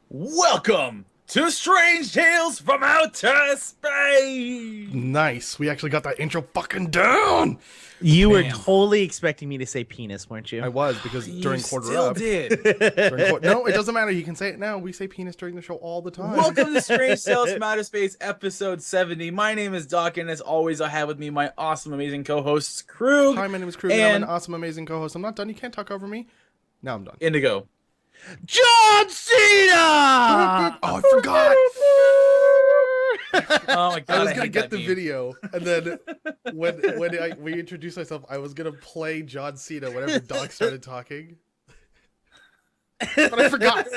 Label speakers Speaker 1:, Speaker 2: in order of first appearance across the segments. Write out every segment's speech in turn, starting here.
Speaker 1: Welcome to Strange Tales from Outer Space!
Speaker 2: Nice. We actually got that intro fucking down.
Speaker 3: You were
Speaker 1: Man.
Speaker 3: totally expecting me to say penis, weren't you?
Speaker 2: I was because during
Speaker 1: You
Speaker 2: quarter
Speaker 1: still
Speaker 2: up.
Speaker 1: did.
Speaker 2: No, it doesn't matter. You can say it now. We say penis during the show all the time.
Speaker 1: Welcome to Strange Tales from Outer Space, episode 70. My name is Doc, and as always, I have with me my awesome, amazing co-hosts, Krug
Speaker 2: Hi, my name is Krug, and I'm
Speaker 1: and
Speaker 2: an awesome, amazing co-host. I'm not done. You can't talk over me. Now I'm done.
Speaker 1: Indigo.
Speaker 3: John Cena!
Speaker 2: Oh, I forgot.
Speaker 1: Oh my god,
Speaker 2: I was
Speaker 1: hate
Speaker 2: gonna get
Speaker 1: that
Speaker 2: the
Speaker 1: meme.
Speaker 2: video, and then when we introduced myself, I was gonna play John Cena whenever Doc started talking, but I forgot.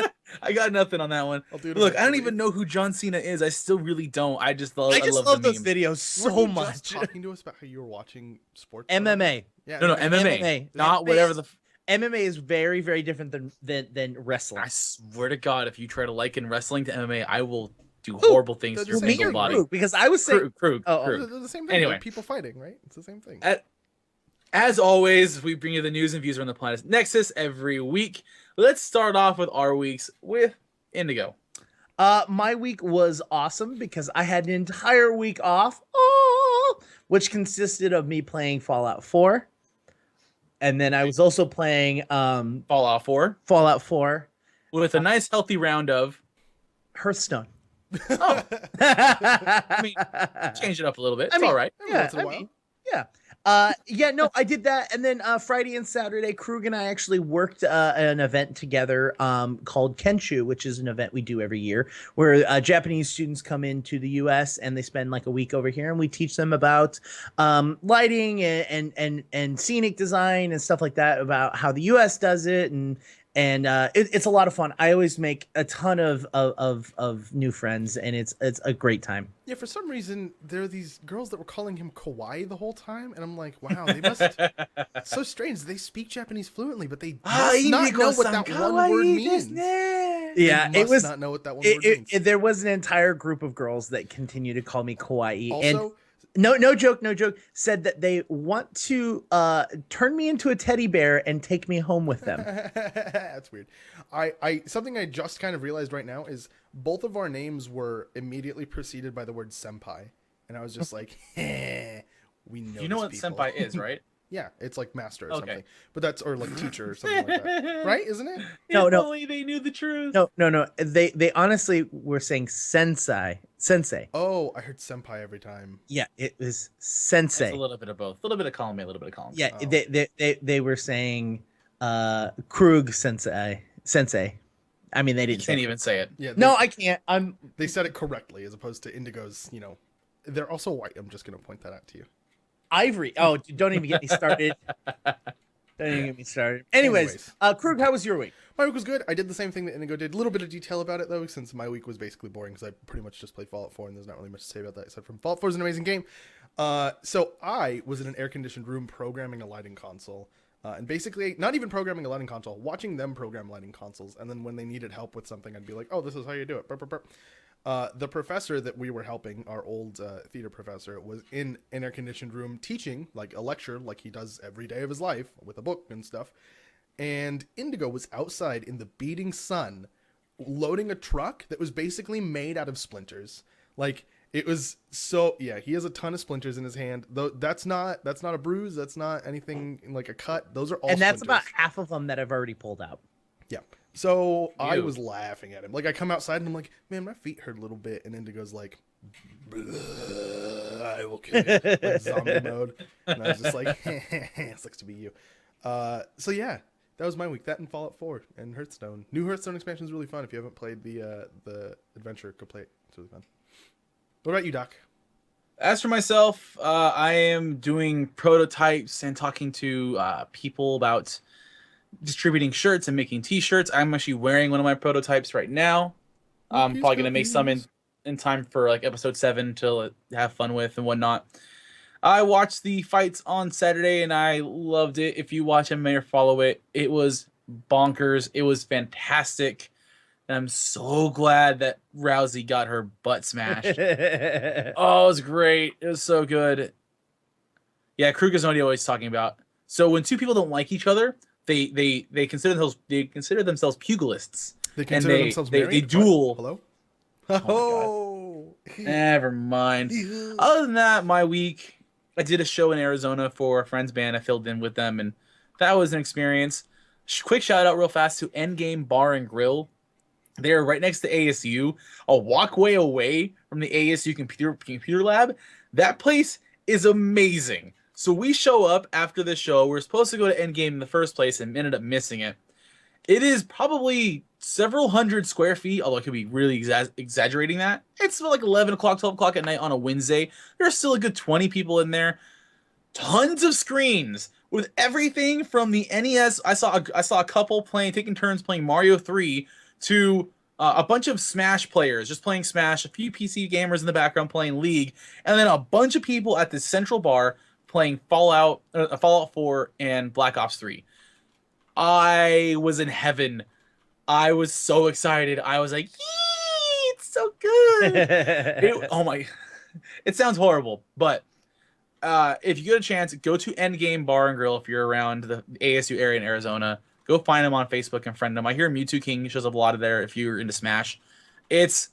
Speaker 1: I got nothing on that one.
Speaker 2: I'll do it
Speaker 1: Look, I don't
Speaker 2: eventually.
Speaker 1: even know who John Cena is. I still really don't. I just love
Speaker 3: love
Speaker 1: the
Speaker 3: those
Speaker 1: meme.
Speaker 3: videos
Speaker 2: Weren't
Speaker 3: so
Speaker 2: you
Speaker 3: much.
Speaker 2: just talking to us about how you were watching sports.
Speaker 3: MMA.
Speaker 2: Yeah.
Speaker 1: No, MMA.
Speaker 3: MMA.
Speaker 1: Not whatever the...
Speaker 3: MMA is very, very different than wrestling.
Speaker 1: I swear to God, if you try to liken wrestling to MMA, I will do horrible things
Speaker 2: they're
Speaker 1: to your
Speaker 2: the
Speaker 3: Me
Speaker 2: same
Speaker 1: mental
Speaker 3: or
Speaker 1: body.
Speaker 3: Krug? Because I was saying,
Speaker 1: Krug.
Speaker 2: They're the same thing.
Speaker 1: Anyway.
Speaker 2: Like people fighting, right? It's the same thing.
Speaker 1: As always, we bring you the news and views around the planet's Nexus every week. Let's start off with our weeks with Indigo.
Speaker 3: my week was awesome because I had an entire week off, which consisted of me playing Fallout 4. And then I was also playing
Speaker 1: Fallout 4
Speaker 3: Fallout 4
Speaker 1: with a nice healthy round of...
Speaker 3: Hearthstone.
Speaker 1: Oh, I mean, change it up a little bit. It's all right.
Speaker 2: Every once in a while.
Speaker 3: No, I did that, and then Friday and Saturday, Krug and I actually worked an event together called Kenshu, which is an event we do every year, where Japanese students come into the U.S. and they spend like a week over here, and we teach them about lighting and scenic design and stuff like that, about how the U.S. does it, and it's a lot of fun. I always make a ton of new friends, and it's a great time.
Speaker 2: Yeah, for some reason, there are these girls that were calling him kawaii the whole time, and I'm like, wow, they must... It's so strange. They speak Japanese fluently, but they must not know what that one word means.
Speaker 3: Yeah,
Speaker 2: They
Speaker 3: it
Speaker 2: must
Speaker 3: was.
Speaker 2: not know what that one word means.
Speaker 3: There was an entire group of girls that continue to call me kawaii, and
Speaker 2: Also,
Speaker 3: no joke, said that they want to turn me into a teddy bear and take me home with them.
Speaker 2: that's weird. I something I just kind of realized right now is both of our names were immediately preceded by the word senpai, and I was just like, we know.
Speaker 1: You know
Speaker 2: these
Speaker 1: what
Speaker 2: people.
Speaker 1: senpai is, right?
Speaker 2: Yeah, it's like master or
Speaker 1: Okay.
Speaker 2: something, but that's or like teacher or something like that, right? Isn't it?
Speaker 3: No,
Speaker 1: If
Speaker 3: no.
Speaker 1: only they knew the truth.
Speaker 3: No. They honestly were saying sensei.
Speaker 2: Oh, I heard senpai every time.
Speaker 3: Yeah, it was
Speaker 1: It's
Speaker 3: sensei.
Speaker 1: a little bit of both. A little bit of column A, a little bit of column B.
Speaker 3: Yeah,
Speaker 2: Oh.
Speaker 3: they were saying Krug sensei. I mean, they
Speaker 1: You
Speaker 3: didn't
Speaker 1: can't
Speaker 3: say.
Speaker 1: even say it.
Speaker 2: Yeah,
Speaker 3: No, I can't.
Speaker 2: they said it correctly as opposed to Indigo's. You know, they're also white. I'm just gonna point that out to you.
Speaker 3: Ivory. Oh, don't even get me started. Don't even get me started. Anyways, Krug, how was your week?
Speaker 2: My week was good. I did the same thing that Indigo did. A little bit of detail about it, though, since my week was basically boring because I pretty much just played Fallout 4, and there's not really much to say about that, except for Fallout 4 is an amazing game. So I was in an air-conditioned room programming a lighting console, and basically, not even programming a lighting console, watching them program lighting consoles, and then when they needed help with something, I'd be like, oh, this is how you do it. Burp, burp, burp. The professor that we were helping, our old theater professor, was in an air-conditioned room teaching, like a lecture, like he does every day of his life, with a book and stuff. And Indigo was outside in the beating sun, loading a truck that was basically made out of splinters. Like, it was so... Yeah, he has a ton of splinters in his hand. Though that's not a bruise, that's not anything like a cut. Those are all
Speaker 3: And that's
Speaker 2: splinters.
Speaker 3: about half of them that I've already pulled out.
Speaker 2: Yeah. So I
Speaker 1: Ew.
Speaker 2: was laughing at him. Like, I come outside and I'm like, man, my feet hurt a little bit. And Indigo's like, I will kill you. Like zombie mode. And I was just like, it sucks to be you. So yeah, that was my week. That and Fallout 4 and Hearthstone. New Hearthstone expansion is really fun. If you haven't played the adventure, go play it. It's really fun. What about you, Doc?
Speaker 1: As for myself, I am doing prototypes and talking to people about distributing shirts and making t-shirts. I'm actually wearing one of my prototypes right now. I'm
Speaker 2: Please
Speaker 1: probably
Speaker 2: go,
Speaker 1: going to make some in time for like episode 7 to have fun with and whatnot. I watched the fights on Saturday and I loved it. If you watch MMA or follow it, it was bonkers. It was fantastic. And I'm so glad that Rousey got her butt smashed. Oh, it was great. It was so good. Yeah, Krug is what he always talking about. So when two people don't like each other, they consider themselves pugilists.
Speaker 2: They consider themselves
Speaker 1: they
Speaker 2: married?
Speaker 1: duel.
Speaker 2: Hello?
Speaker 1: Oh Never mind. Other than that, my week, I did a show in Arizona for a friend's band. I filled in with them, and that was an experience. Quick shout out real fast to Endgame Bar and Grill. They're right next to ASU, a walkway away from the ASU computer lab. That place is amazing. So we show up after the show. We're supposed to go to Endgame in the first place and ended up missing it. It is probably several hundred square feet, although I could be really exaggerating that. It's like 11 o'clock, 12 o'clock at night on a Wednesday. There's still a good 20 people in there. Tons of screens with everything from the NES. I saw a couple taking turns playing Mario 3 to a bunch of Smash players just playing Smash, a few PC gamers in the background playing League, and then a bunch of people at the central bar playing Fallout 4 and Black Ops 3. I was in heaven. I was so excited. I was like, yee, it's so good. Oh my, it sounds horrible, but if you get a chance, go to Endgame Bar and Grill if you're around the ASU area in Arizona. Go find them on Facebook and friend them. I hear Mewtwo King shows up a lot of there if you're into Smash. It's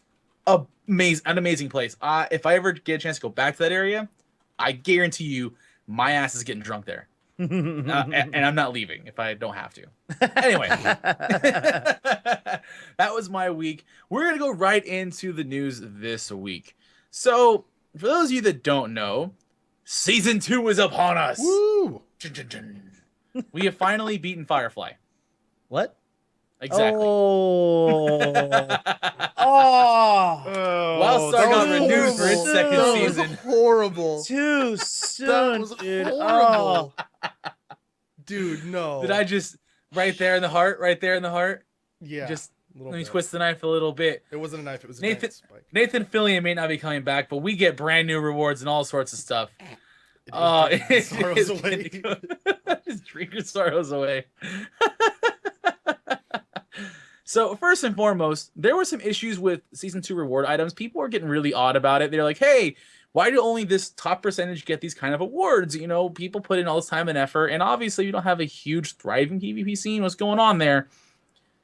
Speaker 1: an amazing place. If I ever get a chance to go back to that area, I guarantee you my ass is getting drunk there. And I'm not leaving if I don't have to. Anyway, that was my week. We're going to go right into the news this week. So, for those of you that don't know, Season 2 is upon us.
Speaker 2: Woo!
Speaker 1: We have finally beaten Firefly.
Speaker 3: What?
Speaker 1: Exactly.
Speaker 3: Oh.
Speaker 1: Wildstar got renewed for its second
Speaker 2: That
Speaker 1: season.
Speaker 2: was horrible.
Speaker 3: Too soon.
Speaker 2: That was
Speaker 3: dude.
Speaker 2: horrible. Dude, no.
Speaker 1: Did I just right there in the heart?
Speaker 2: Yeah.
Speaker 1: Just
Speaker 2: a little
Speaker 1: let me
Speaker 2: bit.
Speaker 1: twist the knife a little bit.
Speaker 2: It wasn't a knife. It was a
Speaker 1: Nathan-
Speaker 2: giant spike.
Speaker 1: Nathan Fillion may not be coming back, but we get brand new rewards and all sorts of stuff.
Speaker 2: It sorrows away.
Speaker 1: Just drink your sorrows away. So first and foremost, there were some issues with Season 2 reward items. People were getting really odd about it. They're like, hey, why do only this top percentage get these kind of awards? You know, people put in all this time and effort, and obviously you don't have a huge thriving PvP scene. What's going on there?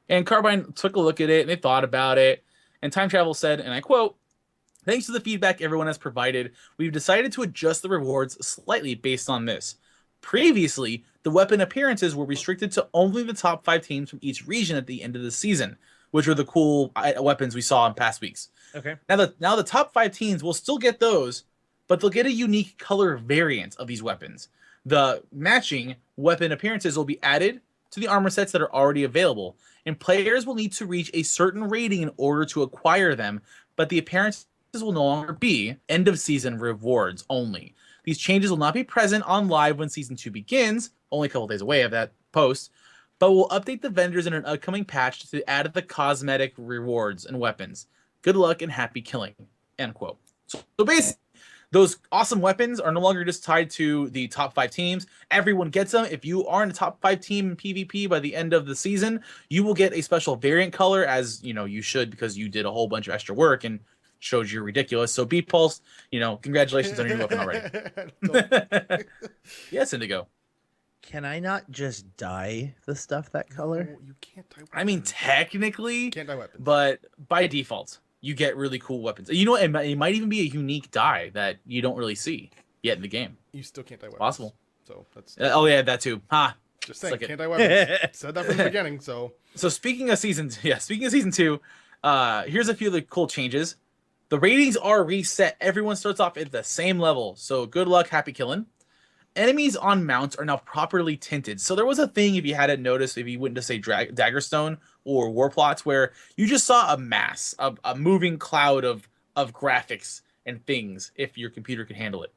Speaker 1: And Carbine took a look at it, and they thought about it. And Time Travel said, and I quote, "Thanks to the feedback everyone has provided, we've decided to adjust the rewards slightly based on this. Previously, the weapon appearances were restricted to only the top 5 teams from each region at the end of the season, which were the cool weapons we saw in past weeks.
Speaker 3: Okay.
Speaker 1: Now the top 5 teams will still get those, but they'll get a unique color variant of these weapons. The matching weapon appearances will be added to the armor sets that are already available, and players will need to reach a certain rating in order to acquire them, but the appearances will no longer be end of season rewards only. These changes will not be present on live when Season 2 begins, only a couple days away of that post, but will update the vendors in an upcoming patch to add the cosmetic rewards and weapons. Good luck and happy killing." End quote. So basically, those awesome weapons are no longer just tied to the top 5 teams. Everyone gets them. If you are in a top 5 team in PvP by the end of the season, you will get a special variant color, as you know you should, because you did a whole bunch of extra work and showed you're ridiculous. So B-Pulse, congratulations on your new weapon already. Yes, Indigo.
Speaker 3: Can I not just dye the stuff that color?
Speaker 2: No, you can't dye weapons.
Speaker 1: I mean, technically,
Speaker 2: You can't dye weapons.
Speaker 1: but by default, you get really cool weapons. You know what? It might even be a unique dye that you don't really see yet in the game.
Speaker 2: You still can't dye weapons.
Speaker 1: Possible.
Speaker 2: So that's
Speaker 1: Oh yeah, that too. Ha.
Speaker 2: just saying,
Speaker 1: suck it.
Speaker 2: can't dye weapons. Said that from the beginning, so
Speaker 1: So speaking of season 2, here's a few of the cool changes. The ratings are reset. Everyone starts off at the same level. So good luck, happy killing. Enemies on mounts are now properly tinted. So there was a thing, if you hadn't noticed, if you went to say Daggerstone or Warplots, where you just saw a mass, a moving cloud of graphics and things, if your computer could handle it.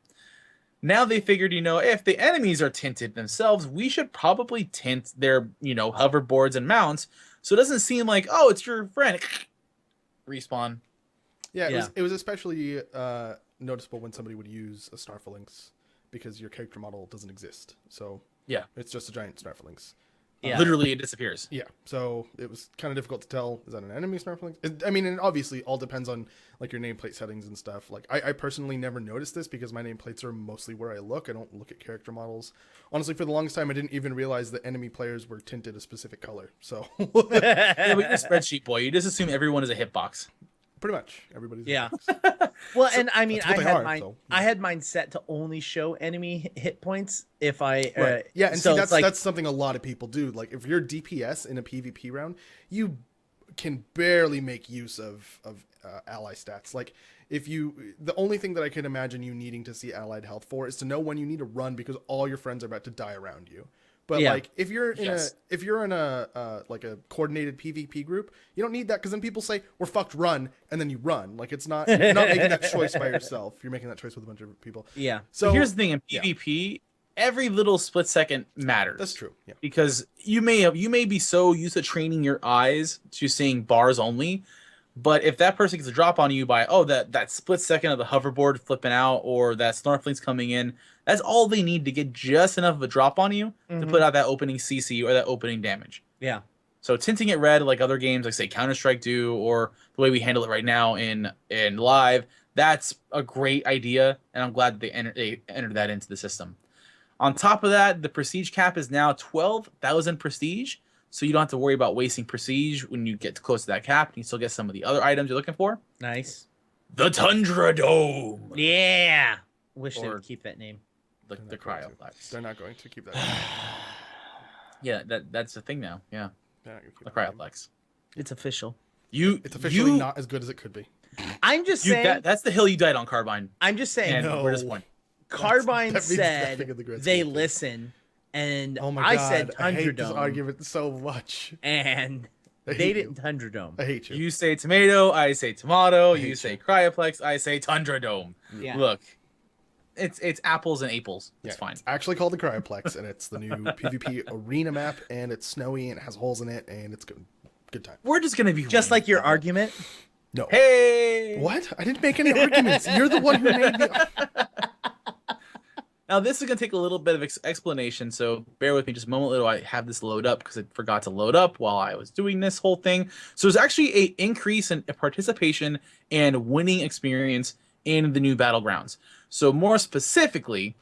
Speaker 1: Now they figured, if the enemies are tinted themselves, we should probably tint their, hoverboards and mounts, so it doesn't seem like, oh, it's your friend. Respawn.
Speaker 2: yeah, it was especially noticeable when somebody would use a Snarflinx because your character model doesn't exist. So
Speaker 1: Yeah.
Speaker 2: it's just a giant Snarflinx.
Speaker 3: Yeah.
Speaker 1: Literally, it disappears.
Speaker 2: Yeah, so it was kind of difficult to tell. Is that an enemy snorkeling? I mean, and obviously all depends on like your nameplate settings and stuff. Like I personally never noticed this because my nameplates are mostly where I look. I don't look at character models. Honestly, for the longest time, I didn't even realize that enemy players were tinted a specific color. So
Speaker 1: Yeah, but you're a spreadsheet boy. You just assume everyone is a hitbox.
Speaker 2: pretty much everybody's
Speaker 3: Yeah. Well, and I mean,
Speaker 2: that's what
Speaker 3: I
Speaker 2: they
Speaker 3: had
Speaker 2: are,
Speaker 3: mine.
Speaker 2: so,
Speaker 3: I had mine set to only show enemy hit points if I.
Speaker 2: Right. Yeah, and
Speaker 3: so
Speaker 2: see,
Speaker 3: it's like,
Speaker 2: that's something a lot of people do. Like, if you're DPS in a PvP round, you can barely make use of ally stats. Like, the only thing that I can imagine you needing to see allied health for is to know when you need to run because all your friends are about to die around you. But
Speaker 3: Yeah.
Speaker 2: like, if you're in a like a coordinated PvP group, you don't need that because then people say we're fucked, run, and then you run. Like, you're not making that choice by yourself. You're making that choice with a bunch of people.
Speaker 3: yeah.
Speaker 2: So
Speaker 1: Here's the thing: in PvP, every little split second matters.
Speaker 2: that's true. Yeah.
Speaker 1: Because you may be so used to training your eyes to seeing bars only, but if that person gets a drop on you by that split second of the hoverboard flipping out or that snorkeling's coming in, that's all they need to get just enough of a drop on you to put out that opening CC or that opening damage.
Speaker 3: Yeah.
Speaker 1: So tinting it red like other games like say Counter-Strike do, or the way we handle it right now in live, that's a great idea, and I'm glad that they entered that into the system. On top of that, the prestige cap is now 12,000 prestige, so you don't have to worry about wasting prestige when you get close to that cap. You still get some of the other items you're looking for.
Speaker 3: Nice.
Speaker 1: The Tundra Dome.
Speaker 3: Yeah. Wish they
Speaker 1: Or-
Speaker 3: would keep that name.
Speaker 1: The
Speaker 2: They're not going to.
Speaker 1: Cryoplex.
Speaker 2: They're not going to keep that.
Speaker 1: Yeah, that's the thing now. Yeah,
Speaker 2: They're not going to keep
Speaker 1: the
Speaker 2: that name.
Speaker 1: Cryoplex.
Speaker 3: It's official.
Speaker 2: It's officially not as good as it could be.
Speaker 3: I'm just saying.
Speaker 1: That's the hill you died on, Carbine.
Speaker 3: I'm just saying.
Speaker 1: And
Speaker 2: No.
Speaker 1: we're disappointed.
Speaker 3: Carbine
Speaker 2: that means
Speaker 3: said
Speaker 2: nothing in the grand
Speaker 3: they
Speaker 2: scheme of things.
Speaker 3: listen, and
Speaker 2: Oh my
Speaker 3: I
Speaker 2: god!
Speaker 3: said
Speaker 2: I
Speaker 3: Tundra
Speaker 2: hate this
Speaker 3: Dome,
Speaker 2: argument so much.
Speaker 3: and
Speaker 2: I
Speaker 3: they
Speaker 2: hate
Speaker 3: didn't
Speaker 2: you.
Speaker 3: Tundra Dome.
Speaker 2: I hate you.
Speaker 1: You say tomato, I say tomato.
Speaker 2: I hate
Speaker 1: You say
Speaker 2: you.
Speaker 1: Cryoplex, I say Tundra Dome.
Speaker 3: Yeah.
Speaker 1: Look, it's apples and apples. It's
Speaker 2: Yeah,
Speaker 1: fine.
Speaker 2: It's actually called the Cryoplex, and it's the new PvP arena map, and it's snowy and it has holes in it, and it's good. Good time.
Speaker 1: We're just gonna be
Speaker 3: Just like your argument.
Speaker 2: No.
Speaker 1: Hey,
Speaker 2: What? I didn't make any arguments. You're the one who made the.
Speaker 1: Now this is gonna take a little bit of explanation, so bear with me just a moment. Little, I have this load up because I forgot to load up while I was doing this whole thing. So there's actually a increase in participation and winning experience in the new battlegrounds. So more specifically,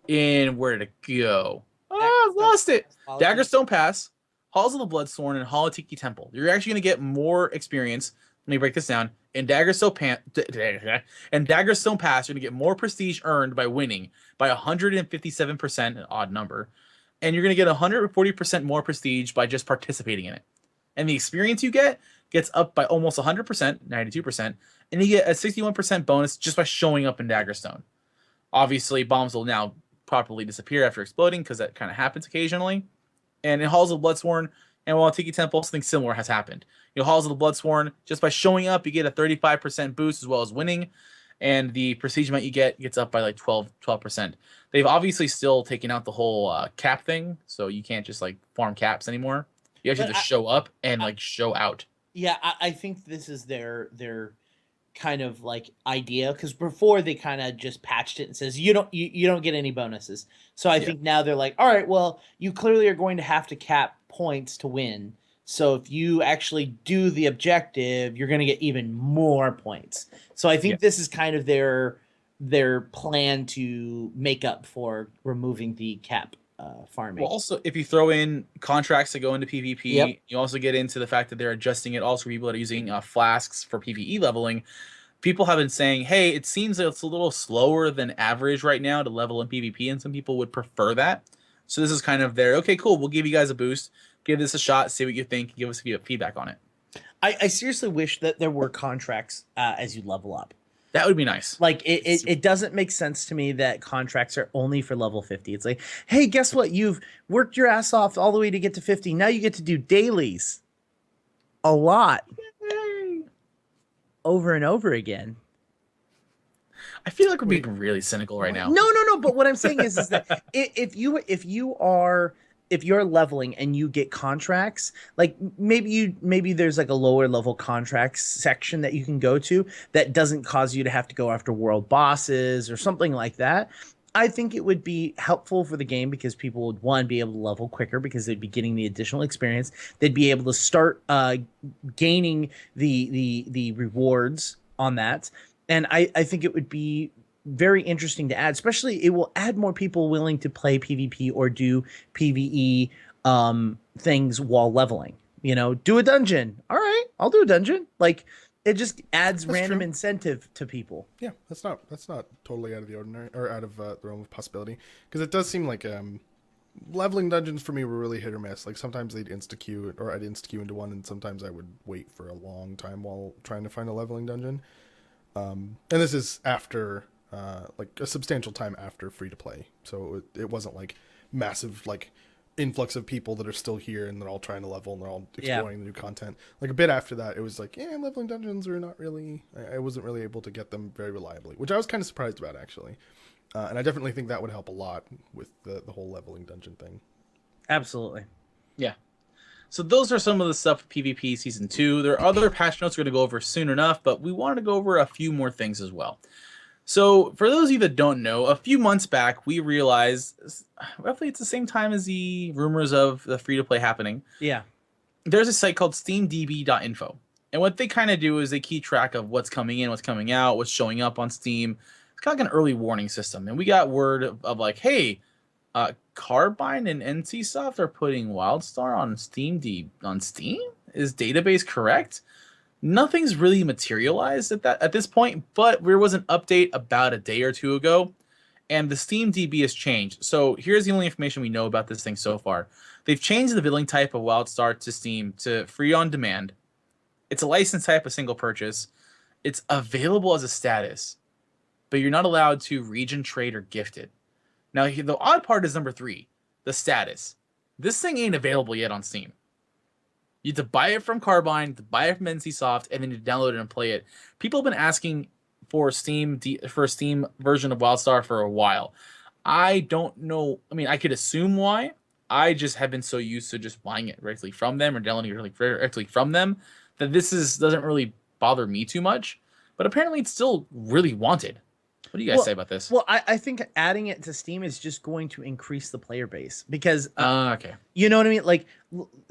Speaker 1: in where did it go? Oh, I've lost it. Daggerstone Pass, Halls of the Bloodsworn, and Hall of Tiki Temple. You're actually gonna get more experience. Let me break this down. In Daggerstone Pass, you're gonna get more prestige earned by winning by 157%, an odd number, and you're gonna get 140% more prestige by just participating in it. And the experience you get gets up by almost 100%, 92%, and you get a 61% bonus just by showing up in Daggerstone. Obviously, bombs will now properly disappear after exploding because that kind of happens occasionally. And in Halls of the Bloodsworn and while Tiki Temple, something similar has happened. Halls of the Bloodsworn, just by showing up, you get a 35% boost as well as winning. And the prestige amount you get gets up by like 12%. They've obviously still taken out the whole cap thing, so you can't just like farm caps anymore. You actually have to show up and like show out.
Speaker 3: Yeah, I think this is their kind of like idea, because before they kind of just patched it and says you don't get any bonuses. So I think now they're like, all right, well, you clearly are going to have to cap points to win. So if you actually do the objective, you're going to get even more points. So I think this is kind of their plan to make up for removing the cap farming.
Speaker 1: Well, also, if you throw in contracts that go into PvP, you also get into the fact that they're adjusting it also for people that are using flasks for PvE leveling. People have been saying, hey, it seems that it's a little slower than average right now to level in PvP, and some people would prefer that. So this is kind of their, okay, cool, we'll give you guys a boost. Give this a shot, see what you think, give us feedback on it.
Speaker 3: I seriously wish that there were contracts as you level up.
Speaker 1: That would be nice.
Speaker 3: Like, it doesn't make sense to me that contracts are only for level 50. It's like, hey, guess what? You've worked your ass off all the way to get to 50. Now you get to do dailies a lot.
Speaker 1: Yay.
Speaker 3: Over and over again.
Speaker 1: I feel like we're being really cynical right now.
Speaker 3: No. But what I'm saying is that if you're leveling and you get contracts, like maybe there's like a lower level contracts section that you can go to that doesn't cause you to have to go after world bosses or something like that. I think it would be helpful for the game because people would, one, be able to level quicker because they'd be getting the additional experience. They'd be able to start gaining the rewards on that, and I think it would be very interesting to add. Especially, it will add more people willing to play PvP or do PvE things while leveling. You know, do a dungeon. All right, I'll do a dungeon. Like, it just adds random incentive to people.
Speaker 2: Yeah, that's not totally out of the ordinary or out of the realm of possibility, because it does seem like leveling dungeons for me were really hit or miss. Like sometimes they'd insta queue or I'd insta queue into one, and sometimes I would wait for a long time while trying to find a leveling dungeon. And this is after like a substantial time after free to play, so it wasn't like massive like influx of people that are still here and they're all trying to level and they're all exploring the new content. Like a bit after that, it was like, yeah, leveling dungeons are not really, I wasn't really able to get them very reliably, which I was kind of surprised about actually. And I definitely think that would help a lot with the whole leveling dungeon thing.
Speaker 3: Absolutely.
Speaker 1: Yeah. So those are some of the stuff for PvP Season 2. There are other patch notes we're going to go over soon enough, but we wanted to go over a few more things as well. So for those of you that don't know, a few months back, we realized, roughly it's the same time as the rumors of the free-to-play happening.
Speaker 3: Yeah.
Speaker 1: There's a site called steamdb.info. And what they kind of do is they keep track of what's coming in, what's coming out, what's showing up on Steam. It's kind of like an early warning system. And we got word of like, hey, Carbine and NCSoft are putting WildStar on Steam. Is database correct? Nothing's really materialized at this point, but there was an update about a day or two ago, and the Steam DB has changed. So here's the only information we know about this thing so far. They've changed the billing type of WildStar to Steam to free on demand. It's a license type of single purchase. It's available as a status, but you're not allowed to region trade or gift it. Now, the odd part is number 3, the status. This thing ain't available yet on Steam. You have to buy it from Carbine, to buy it from NCSoft, and then you download it and play it. People have been asking for a Steam version of WildStar for a while. I don't know. I mean, I could assume why. I just have been so used to just buying it directly from them or downloading it directly from them that doesn't really bother me too much. But apparently, it's still really wanted. What do you guys say about this?
Speaker 3: Well, I think adding it to Steam is just going to increase the player base because,
Speaker 1: okay,
Speaker 3: you know what I mean? Like,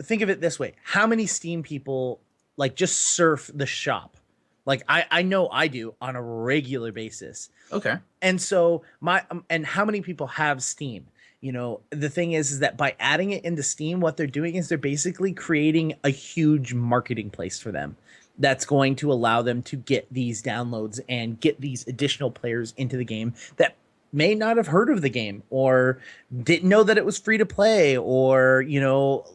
Speaker 3: think of it this way: how many Steam people like just surf the shop? Like, I know I do on a regular basis.
Speaker 1: Okay,
Speaker 3: and so and how many people have Steam? You know, the thing is that by adding it into Steam, what they're doing is they're basically creating a huge marketing place for them. That's going to allow them to get these downloads and get these additional players into the game that may not have heard of the game or didn't know that it was free to play or, you know,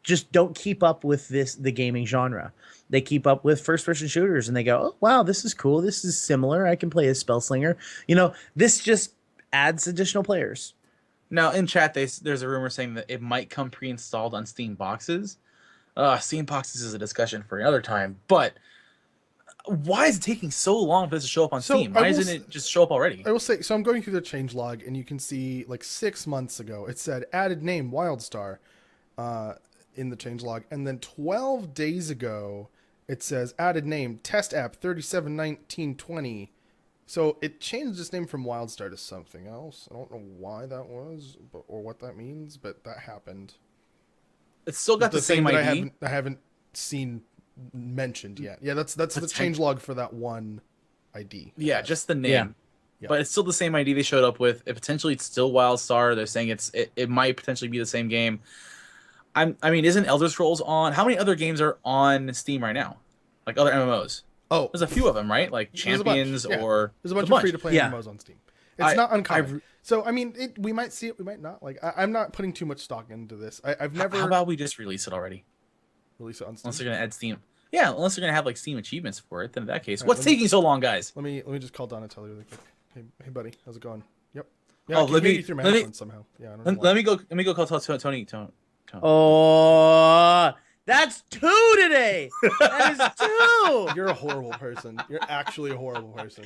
Speaker 3: just don't keep up with the gaming genre. They keep up with first-person shooters and they go, oh, wow, this is cool. This is similar. I can play as Spellslinger. You know, this just adds additional players.
Speaker 1: Now, in chat, there's a rumor saying that it might come pre-installed on Steam boxes. Steam boxes is a discussion for another time, but why is it taking so long for this to show up on Steam? Why doesn't it just show up already?
Speaker 2: I will say, so I'm going through the changelog, and you can see, like, 6 months ago, it said added name WildStar in the changelog, and then 12 days ago, it says added name test app 371920. So it changed its name from WildStar to something else. I don't know why that was or what that means, but that happened.
Speaker 1: It's still got the same ID.
Speaker 2: I haven't seen mentioned yet. Yeah, that's the changelog for that one ID.
Speaker 1: Yeah, just the name. Yeah. But it's still the same ID they showed up with. Potentially it's still WildStar. They're saying it might potentially be the same game. I mean, isn't Elder Scrolls on? How many other games are on Steam right now? Like other MMOs?
Speaker 2: Oh,
Speaker 1: there's a few of them, right? Like Champions or
Speaker 2: there's a bunch of free-to-play MMOs on Steam. It's not uncommon. So, I mean, we might see it, we might not. Like, I'm not putting too much stock into this. I've never...
Speaker 1: How about we just release it already?
Speaker 2: Release it on Steam?
Speaker 1: Unless they're going to add Steam. Yeah, unless they're going to have, like, Steam achievements for it. Then in that case, what's taking so long, guys?
Speaker 2: Let me just call Donatello really quick. Hey, buddy, how's it going? Yep.
Speaker 1: Yeah, oh, let me
Speaker 2: somehow. Yeah,
Speaker 1: let me go call Tony.
Speaker 3: Oh, that's 2 today. That is 2.
Speaker 2: You're a horrible person. You're actually a horrible person.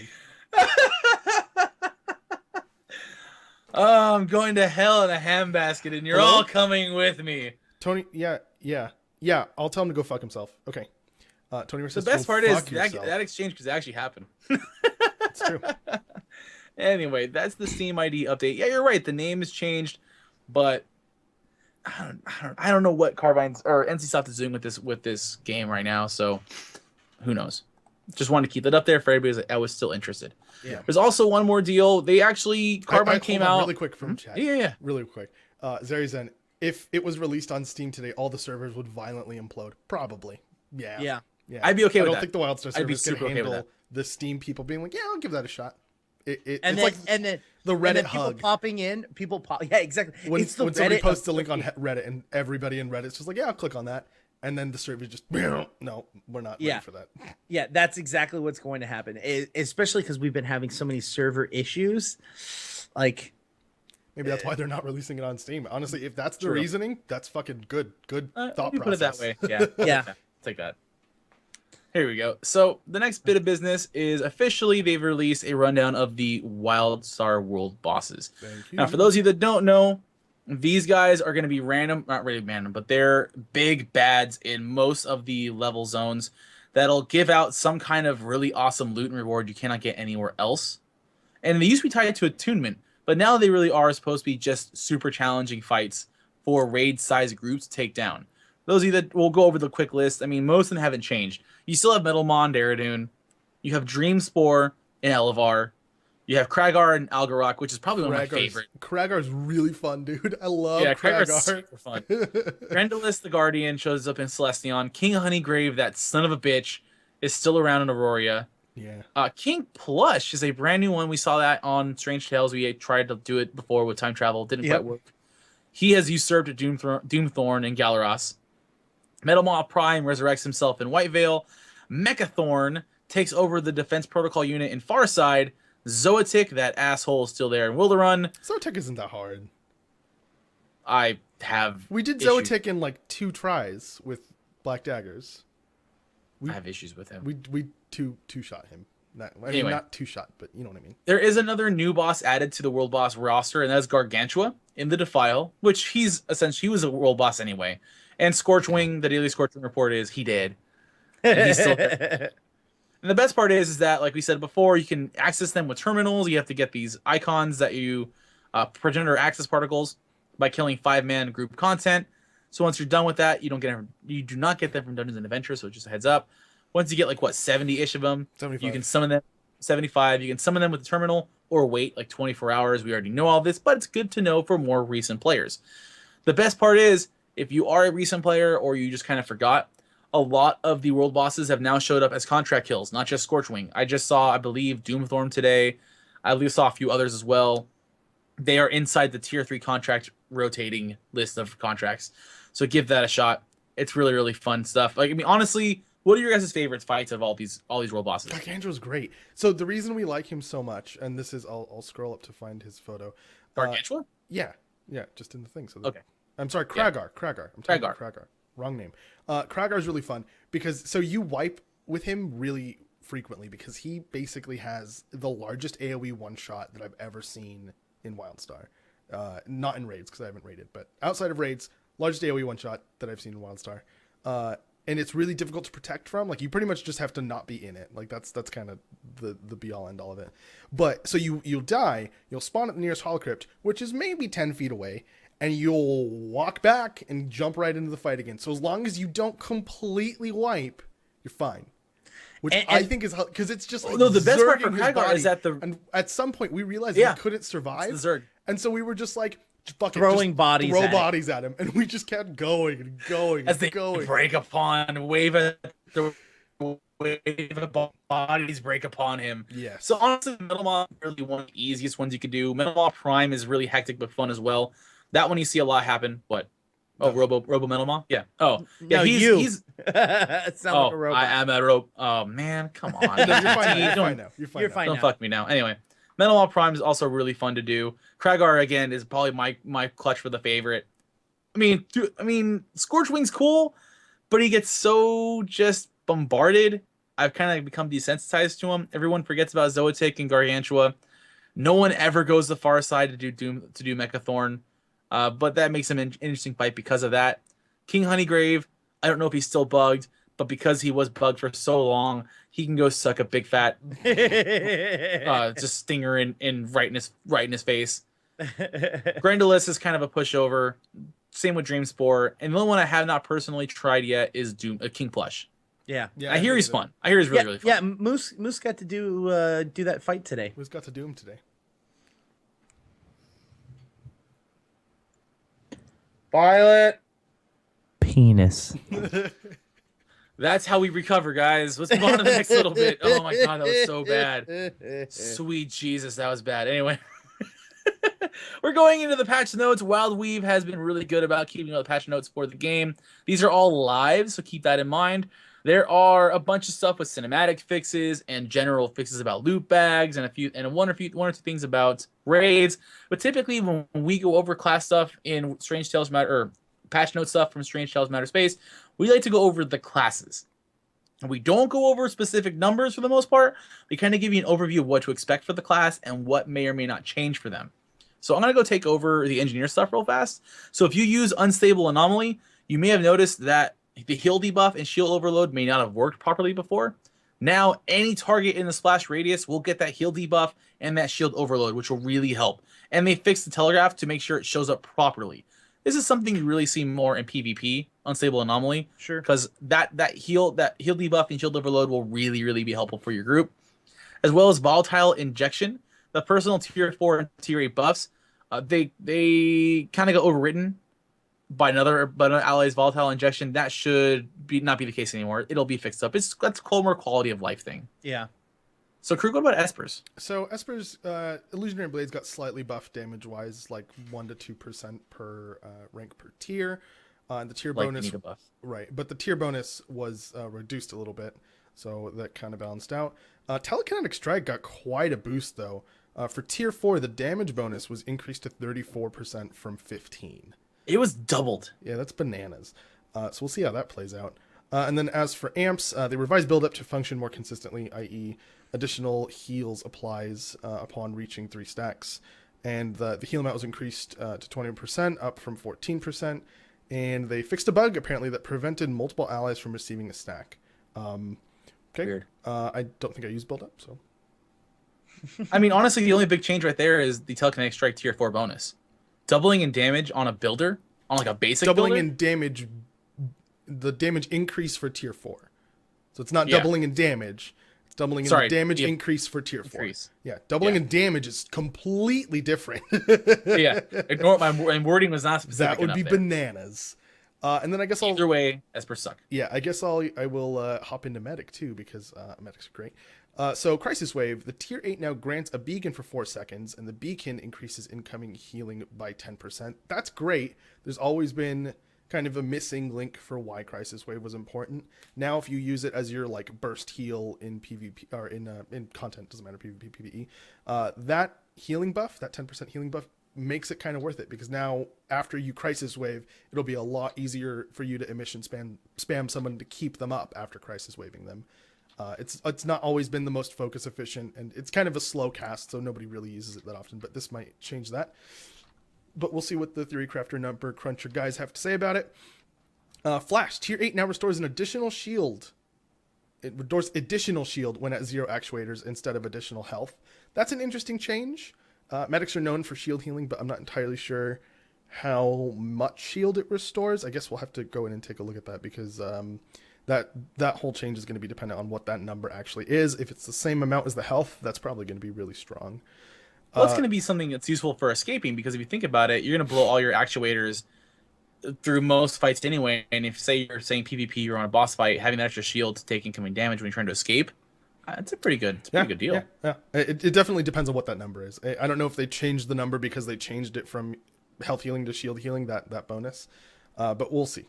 Speaker 1: Oh, I'm going to hell in a handbasket, and you're all coming with me.
Speaker 2: Tony, yeah. I'll tell him to go fuck himself. Okay. Tony says,
Speaker 1: the best part is that exchange could actually happen.
Speaker 2: It's true.
Speaker 1: Anyway, that's the Steam ID update. Yeah, you're right. The name has changed, but I don't know what Carbine's or NCSoft is doing with this game right now. So who knows? Just wanted to keep it up there for everybody that was still interested.
Speaker 3: Yeah.
Speaker 1: There's also one more deal. They actually Carbine came
Speaker 2: hold on
Speaker 1: out
Speaker 2: really quick from chat.
Speaker 1: Yeah.
Speaker 2: Really quick. Zerizen, if it was released on Steam today, all the servers would violently implode. Probably. Yeah.
Speaker 1: I'd be okay with that.
Speaker 2: I don't think the WildStar
Speaker 1: I'd be
Speaker 2: servers can
Speaker 1: super okay with
Speaker 2: handle the Steam people being like, yeah, I'll give that a shot.
Speaker 3: And
Speaker 2: it's
Speaker 3: then
Speaker 2: like
Speaker 3: and then
Speaker 2: the Reddit
Speaker 3: and then
Speaker 2: hug.
Speaker 3: people popping in, yeah, exactly.
Speaker 2: When
Speaker 3: It's the
Speaker 2: somebody
Speaker 3: Reddit
Speaker 2: posts a
Speaker 3: of-
Speaker 2: link on Reddit and everybody in Reddit's just like, yeah, I'll click on that. And then the server just, no, we're not ready for that.
Speaker 3: Yeah, that's exactly what's going to happen. Especially because we've been having so many server issues. Like,
Speaker 2: Maybe that's why they're not releasing it on Steam. Honestly, if that's the reasoning, that's fucking good. Good thought
Speaker 1: You
Speaker 2: process.
Speaker 1: put it that way. Yeah.
Speaker 3: Yeah.
Speaker 1: Take that. Here we go. So the next bit of business is officially they've released a rundown of the WildStar World bosses.
Speaker 2: Thank you.
Speaker 1: Now, for those of you that don't know, these guys are going to be random, not really random, but they're big bads in most of the level zones that'll give out some kind of really awesome loot and reward you cannot get anywhere else. And they used to be tied to attunement, but now they really are supposed to be just super challenging fights for raid-sized groups to take down. Those of you that will go over the quick list, I mean, most of them haven't changed. You still have Metal Maw and Daradun. You have Dream Spore and Elevar. You have Kragar and Algarok, which is probably one of my favorite.
Speaker 2: Kragar's really fun, dude. I love
Speaker 1: Kragar's
Speaker 2: Kragar.
Speaker 1: super fun. Grandalis the Guardian shows up in Celestion. King Honeygrave, that son of a bitch, is still around in Aurora.
Speaker 2: Yeah.
Speaker 1: King Plush is a brand new one. We saw that on Strange Tales. We tried to do it before with time travel. Didn't quite work. He has usurped a Doomthorn and Galaros. Metal Maw Prime resurrects himself in Whitevale. Mechathorn takes over the Defense Protocol unit in Farside. Zoetic, that asshole, is still there in Wilderun.
Speaker 2: Zoetic isn't that hard.
Speaker 1: I have
Speaker 2: We did
Speaker 1: issues.
Speaker 2: Zoetic in like 2 tries with Black Daggers.
Speaker 1: I have issues with him.
Speaker 2: We two shot him.
Speaker 1: Anyway.
Speaker 2: Not 2 shot, but you know what I mean.
Speaker 1: There is another new boss added to the World Boss roster, and that's Gargantua in the Defile, which he was a World Boss anyway. And Scorchwing, the Daily Scorchwing report is he did. And he's still there. And the best part is that, like we said before, you can access them with terminals. You have to get these icons that you progenitor access particles by killing 5-man group content. So once you're done with that, you do not get them from Dungeons and Adventures. So just a heads up. Once you get 70-ish of them,
Speaker 2: 75.
Speaker 1: you can summon them. 75. You can summon them with the terminal or wait 24 hours. We already know all this, but it's good to know for more recent players. The best part is, if you are a recent player or you just kind of forgot, a lot of the world bosses have now showed up as contract kills, not just Scorchwing. I just saw, I believe, Doomthorn today. I saw a few others as well. They are inside the tier 3 contract rotating list of contracts. So give that a shot. It's really, really fun stuff. Honestly, what are your guys' favorite fights of all these world bosses?
Speaker 2: Gargantua's great. So the reason we like him so much, and this is, I'll scroll up to find his photo.
Speaker 1: Gargantua?
Speaker 2: Yeah, just in the thing. So
Speaker 1: Okay.
Speaker 2: I'm sorry, Kragar. I'm talking about Kragar. Wrong name. Kragar is really fun because you wipe with him really frequently because he basically has the largest AoE one-shot that I've ever seen in WildStar. Not in raids because I haven't raided, but outside of raids, largest AoE one-shot that I've seen in WildStar. And it's really difficult to protect from. You pretty much just have to not be in it. That's kind of the be-all, end-all of it. But so you'll die, you'll spawn at the nearest holocrypt, which is maybe 10 feet away, and you'll walk back and jump right into the fight again. So as long as you don't completely wipe, you're fine. Which I think is because it's just
Speaker 1: no. The best part for
Speaker 2: zerging his
Speaker 1: Kragar
Speaker 2: body.
Speaker 1: is that
Speaker 2: and at some point we realized
Speaker 1: Yeah.
Speaker 2: we couldn't survive,
Speaker 1: It's the Zerg.
Speaker 2: and so we were just like fuck it,
Speaker 3: Throwing
Speaker 2: just
Speaker 3: bodies
Speaker 2: throw
Speaker 3: at it.
Speaker 2: bodies at him, and we just kept going and going
Speaker 1: As
Speaker 2: and
Speaker 1: they
Speaker 2: going.
Speaker 1: break upon, wave of bodies break upon him.
Speaker 2: Yes.
Speaker 1: So honestly, Metal Maw is really one of the easiest ones you could do. Metal Maw Prime is really hectic but fun as well. That one you see a lot happen. What? Oh, Robo Metal Maw? Yeah. Oh, yeah.
Speaker 3: No,
Speaker 1: he's
Speaker 3: It sounds like a robot.
Speaker 1: I am a rope. Oh man, come on.
Speaker 2: No, you're fine now. You're
Speaker 1: Don't-
Speaker 2: fine now. You're fine.
Speaker 3: You're
Speaker 2: now.
Speaker 3: fine.
Speaker 1: Don't
Speaker 3: now.
Speaker 1: fuck me now. Anyway, Metal Maw Prime is also really fun to do. Kragar again is probably my clutch for the favorite. I mean, Scorchwing's cool, but he gets so just bombarded. I've kind of become desensitized to him. Everyone forgets about Zoetic and Gargantua. No one ever goes the far side to do Mechathorn, but that makes him an interesting fight because of that. King Honeygrave, I don't know if he's still bugged, but because he was bugged for so long, he can go suck a big fat just stinger right in his face. Grendolus is kind of a pushover. Same with Dreamspore. And the only one I have not personally tried yet is King Plush.
Speaker 3: Yeah.
Speaker 1: I hear he's fun. I hear he's really fun.
Speaker 3: Yeah, Moose got to do that fight today.
Speaker 2: Moose got to do him today.
Speaker 1: Violet.
Speaker 3: Penis.
Speaker 1: That's how we recover, guys. Let's move on to the next little bit. Oh my god, that was so bad. Sweet Jesus, that was bad. Anyway. We're going into the patch notes. Wild Weave has been really good about keeping all the patch notes for the game. These are all live, so keep that in mind. There are a bunch of stuff with cinematic fixes and general fixes about loot bags and one or two things about raids. But typically, when we go over class stuff in Strange Tales Matter or patch note stuff from Strange Tales Matter Space, we like to go over the classes. And we don't go over specific numbers for the most part. We kind of give you an overview of what to expect for the class and what may or may not change for them. So I'm going to go take over the engineer stuff real fast. So if you use Unstable Anomaly, you may have noticed that the heal debuff and shield overload may not have worked properly before. Now, any target in the splash radius will get that heal debuff and that shield overload, which will really help. And they fixed the telegraph to make sure it shows up properly. This is something you really see more in PvP, Unstable Anomaly.
Speaker 3: Sure.
Speaker 1: Because that heal debuff and shield overload will really be helpful for your group. As well as Volatile Injection. The personal tier 4 and tier 8 buffs, they kind of got overwritten by another ally's Volatile Injection. That should not be the case anymore. It'll be fixed up. That's more quality of life thing.
Speaker 3: Yeah.
Speaker 1: So, Krug, what about Espers?
Speaker 2: So Esper's Illusionary Blades got slightly buffed damage-wise, like 1 to 2% per rank per tier. And the tier bonus,
Speaker 1: buff.
Speaker 2: Right? But the tier bonus was reduced a little bit, so that kind of balanced out. Telekinetic Strike got quite a boost though. For tier 4, the damage bonus was increased to 34% from 15.
Speaker 1: It was doubled.
Speaker 2: Yeah, that's bananas. So we'll see how that plays out. And then as for amps, they revised build-up to function more consistently, i.e. additional heals applies upon reaching 3 stacks. And the heal amount was increased to 20%, up from 14%. And they fixed a bug, apparently, that prevented multiple allies from receiving a stack. Okay.
Speaker 1: Weird.
Speaker 2: I don't think I used build-up, so...
Speaker 1: I mean, honestly, the only big change right there is the Telekinetic Strike tier 4 bonus. Doubling in damage on a builder, on like a basic
Speaker 2: doubling
Speaker 1: builder?
Speaker 2: in damage, the damage increase for tier 4. So it's not doubling in damage, it's doubling in the damage increase for tier 4. Yeah, doubling in damage is completely different.
Speaker 1: Yeah, ignore my wording was not specific.
Speaker 2: That would be bananas. And then I guess
Speaker 1: either way, Esper suck.
Speaker 2: Yeah, I guess I will hop into Medic too, because Medics are great. So Crisis Wave, the tier 8 now grants a beacon for 4 seconds, and the beacon increases incoming healing by 10%. That's great. There's always been kind of a missing link for why Crisis Wave was important. Now, if you use it as your like burst heal in PvP or in content, doesn't matter PvP, PvE, that healing buff, that 10% healing buff, makes it kind of worth it, because now after you Crisis Wave, it'll be a lot easier for you to emission spam someone to keep them up after Crisis Waving them. It's not always been the most focus efficient, and it's kind of a slow cast, so nobody really uses it that often, but this might change that. But we'll see what the Theory Crafter number cruncher guys have to say about it. Flash, tier 8 now restores an additional shield. It restores additional shield when at 0 actuators instead of additional health. That's an interesting change. Medics are known for shield healing, but I'm not entirely sure how much shield it restores. I guess we'll have to go in and take a look at that, because that whole change is going to be dependent on what that number actually is. If it's the same amount as the health, that's probably going to be really strong.
Speaker 1: Well, it's going to be something that's useful for escaping, because if you think about it, you're going to blow all your actuators through most fights anyway. And if, say, you're saying PvP, you're on a boss fight, having that extra shield to take incoming damage when you're trying to escape, it's a pretty good deal.
Speaker 2: Yeah. It definitely depends on what that number is. I don't know if they changed the number because they changed it from health healing to shield healing, that bonus. But we'll see.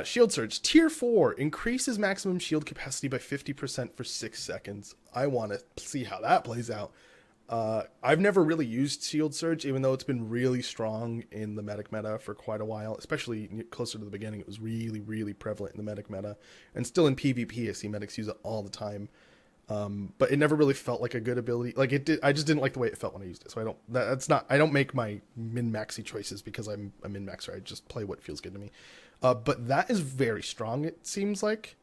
Speaker 2: Shield Surge. Tier 4 increases maximum shield capacity by 50% for 6 seconds. I want to see how that plays out. I've never really used Shield Surge, even though it's been really strong in the Medic meta for quite a while, especially closer to the beginning. It was really prevalent in the Medic meta, and still in PvP I see Medics use it all the time. But it never really felt like a good ability. Like it did, I just didn't like the way it felt when I used it. So I don't make my min-maxy choices because I'm a min-maxer. I just play what feels good to me. But that is very strong, it seems like.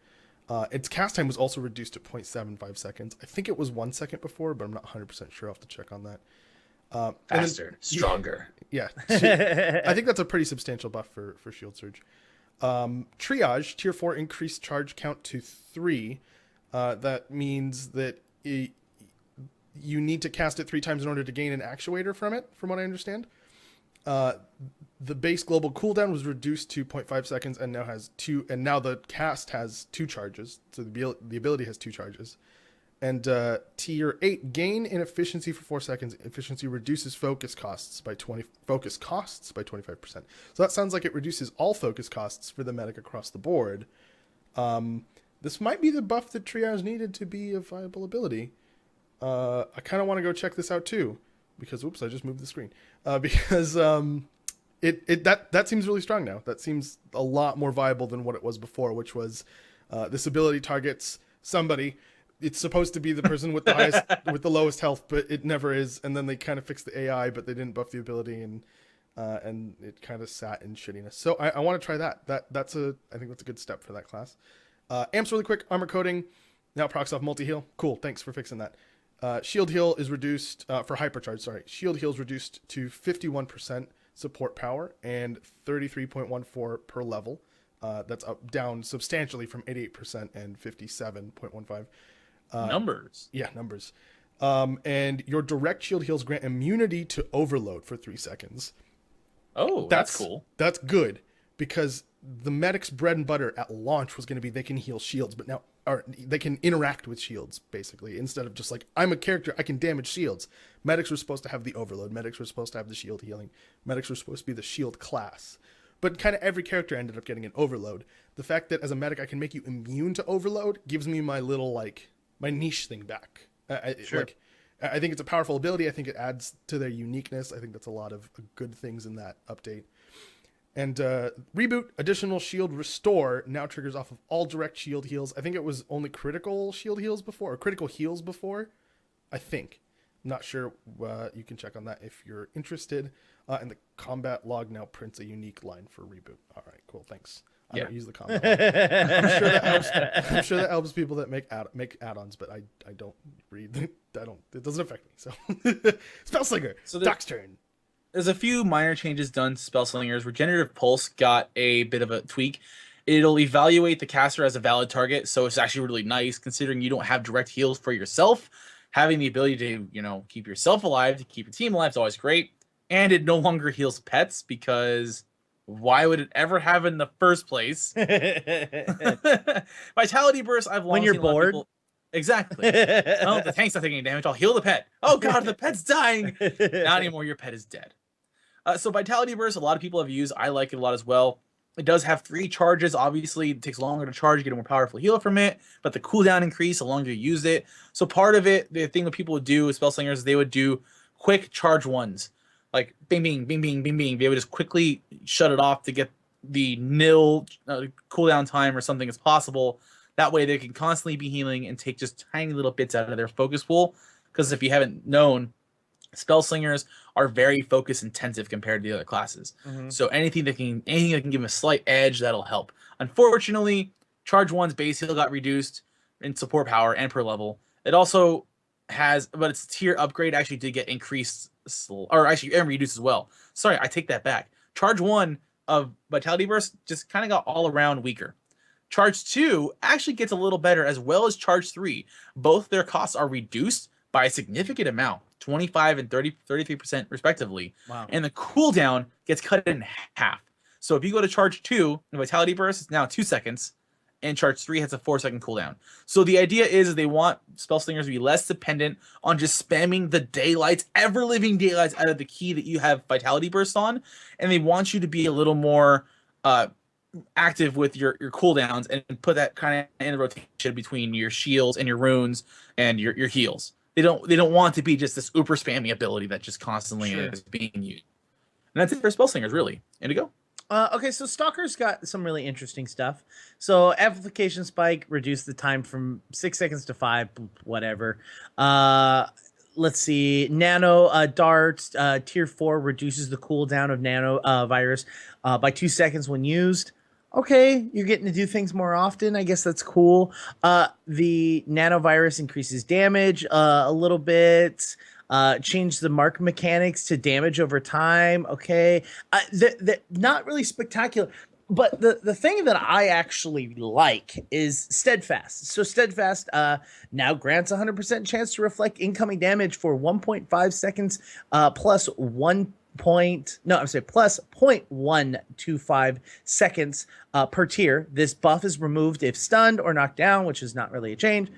Speaker 2: Its cast time was also reduced to 0.75 seconds. I think it was 1 second before, but I'm not 100% sure. I'll have to check on that.
Speaker 1: Faster, stronger.
Speaker 2: Yeah. I think that's a pretty substantial buff for Shield Surge. Triage, tier 4, increased charge count to 3. That means that you need to cast it 3 times in order to gain an actuator from it, from what I understand. The base global cooldown was reduced to 0.5 seconds and now has 2, and now the cast has 2 charges. So the ability has 2 charges. And tier 8, gain in efficiency for 4 seconds. Efficiency reduces focus costs by 25%. So that sounds like it reduces all focus costs for the medic across the board. This might be the buff that Triage needed to be a viable ability. I kind of want to go check this out too, because oops, I just moved the screen. Because that seems really strong now. That seems a lot more viable than what it was before, which was this ability targets somebody. It's supposed to be the person with the highest, with the lowest health, but it never is. And then they kind of fixed the AI, but they didn't buff the ability, and it kind of sat in shittiness. So I want to try that. I think that's a good step for that class. Amps really quick. Armor coating now procs off multi heal. Cool. Thanks for fixing that. Shield heal is reduced for hypercharge. Sorry, shield heal is reduced to 51% support power and 33.14 per level. That's down substantially from 88% and 57.15.
Speaker 1: Numbers.
Speaker 2: Yeah, numbers. And your direct shield heals grant immunity to overload for 3 seconds.
Speaker 1: Oh, that's cool.
Speaker 2: That's good, because the medic's bread and butter at launch was going to be they can heal shields, but now, or they can interact with shields, basically, instead of just like, I'm a character, I can damage shields. Medics were supposed to have the overload. Medics were supposed to have the shield healing. Medics were supposed to be the shield class. But kind of every character ended up getting an overload. The fact that as a medic I can make you immune to overload gives me my little, like, my niche thing back.
Speaker 1: Sure.
Speaker 2: I think it's a powerful ability. I think it adds to their uniqueness. I think that's a lot of good things in that update. And reboot, additional shield restore now triggers off of all direct shield heals. I think it was only critical shield heals before, or critical heals before, I think. I'm not sure. You can check on that if you're interested. And the combat log now prints a unique line for reboot. All right, cool, thanks. I don't use the combat log. I'm sure that helps people that make add-ons, but I don't read. It doesn't affect me. So Spellslinger, so Doc's turn.
Speaker 1: There's a few minor changes done to Spellslingers. Regenerative Pulse got a bit of a tweak. It'll evaluate the caster as a valid target, so it's actually really nice considering you don't have direct heals for yourself. Having the ability to, keep yourself alive, to keep your team alive is always great. And it no longer heals pets, because why would it ever have in the first place? Vitality Burst, I've long
Speaker 3: when you're
Speaker 1: seen a lot of
Speaker 3: bored.
Speaker 1: people... Exactly. Oh, the tank's not taking any damage. I'll heal the pet. Oh god, the pet's dying. Not anymore. Your pet is dead. So Vitality Burst, a lot of people have used. I like it a lot as well. It does have 3 charges. Obviously, it takes longer to charge. You get a more powerful heal from it, but the cooldown increase the longer you use it. So part of it, the thing that people would do with Spellslingers is they would do quick charge ones. Like bing, bing, bing, bing, bing, bing. They would just quickly shut it off to get the nil cooldown time or something as possible. That way they can constantly be healing and take just tiny little bits out of their focus pool. Because if you haven't known, Spellslingers are very focus intensive compared to the other classes. Mm-hmm. So anything that can give them a slight edge, that'll help. Unfortunately, Charge 1's base heal got reduced in support power and per level. It also has, but its tier upgrade actually did get increased, or actually and reduced as well. Sorry, I take that back. Charge 1 of Vitality Burst just kind of got all around weaker. Charge 2 actually gets a little better, as well as Charge 3. Both their costs are reduced by a significant amount, 25 and 33% respectively. Wow. And the cooldown gets cut in half. So if you go to Charge 2, the Vitality Burst is now 2 seconds, and Charge 3 has a 4-second cooldown. So the idea is they want Spellslingers to be less dependent on just spamming the daylights, ever-living daylights out of the key that you have Vitality Burst on, and they want you to be a little more active with your cooldowns and put that kind of in the rotation between your shields and your runes and your heals. They don't want to be just this uber spammy ability that just constantly is being used. And that's it for Spellslingers, really. Indigo?
Speaker 3: Okay, so Stalker's got some really interesting stuff. So amplification spike reduced the time from 6 seconds to 5, whatever. Let's see. Nano darts, tier 4 reduces the cooldown of nano virus by 2 seconds when used. Okay, you're getting to do things more often. I guess that's cool. The nanovirus increases damage a little bit. Change the mark mechanics to damage over time. Okay, not really spectacular. But the thing that I actually like is steadfast. So steadfast now grants 100% chance to reflect incoming damage for 1.5 seconds plus 1 point no I'm sorry plus 0.125 seconds per tier. This buff is removed if stunned or knocked down, which is not really a change.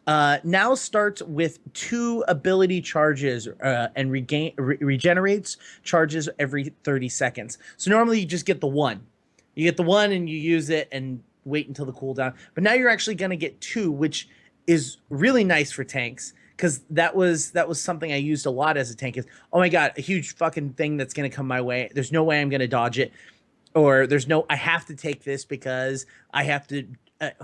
Speaker 3: Now starts with 2 ability charges and regenerates charges every 30 seconds. So normally you just get the one. You get the one and you use it and wait until the cooldown. But now you're actually going to get 2, which is really nice for tanks, because that was something I used a lot as a tank. Is, oh my god, a huge fucking thing that's going to come my way. There's no way I'm going to dodge it, or I have to take this because I have to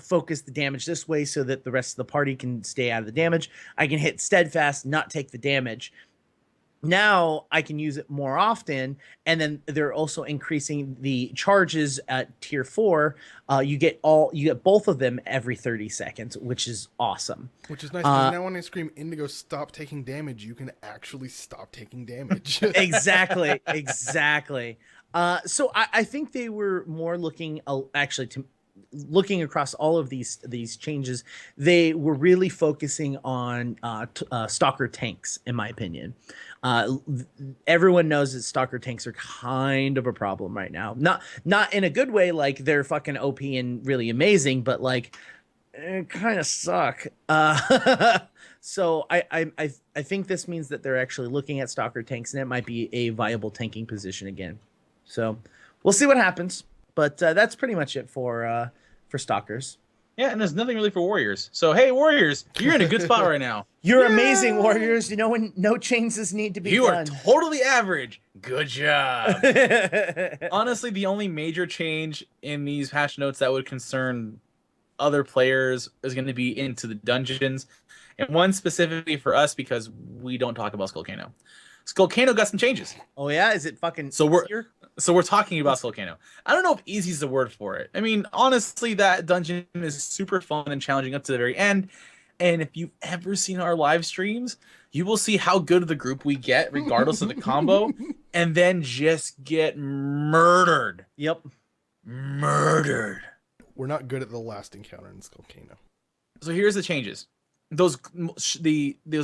Speaker 3: focus the damage this way so that the rest of the party can stay out of the damage. I can hit steadfast, not take the damage. Now I can use it more often, and then they're also increasing the charges at tier 4. You get both of them every 30 seconds, which is awesome.
Speaker 2: Which is nice, because now when I scream Indigo stop taking damage, you can actually stop taking damage.
Speaker 3: Exactly. So I think they were more looking looking across all of these changes. They were really focusing on stalker tanks, in my opinion. Everyone knows that stalker tanks are kind of a problem right now. Not in a good way, like they're fucking OP and really amazing, but like kind of suck. So I think this means that they're actually looking at stalker tanks, and it might be a viable tanking position again. So we'll see what happens. But that's pretty much it for stalkers.
Speaker 1: Yeah, and there's nothing really for warriors. So hey, warriors, you're in a good spot right now.
Speaker 3: You're amazing, warriors. You know when no changes need to be
Speaker 1: You
Speaker 3: done.
Speaker 1: are totally average. Good job. Honestly, the only major change in these patch notes that would concern other players is going to be into the dungeons, and one specifically for us because we don't talk about Skullcano. Skullcano got some changes.
Speaker 3: Oh yeah, is it fucking
Speaker 1: So
Speaker 3: easier?
Speaker 1: we're talking about Skullcano. I don't know if easy is the word for it. I mean, honestly, that dungeon is super fun and challenging up to the very end. And if you've ever seen our live streams, you will see how good of the group we get, regardless of the combo, and then just get murdered.
Speaker 3: Yep.
Speaker 1: Murdered.
Speaker 2: We're not good at the last encounter in Skullcano.
Speaker 1: So here's the changes. Those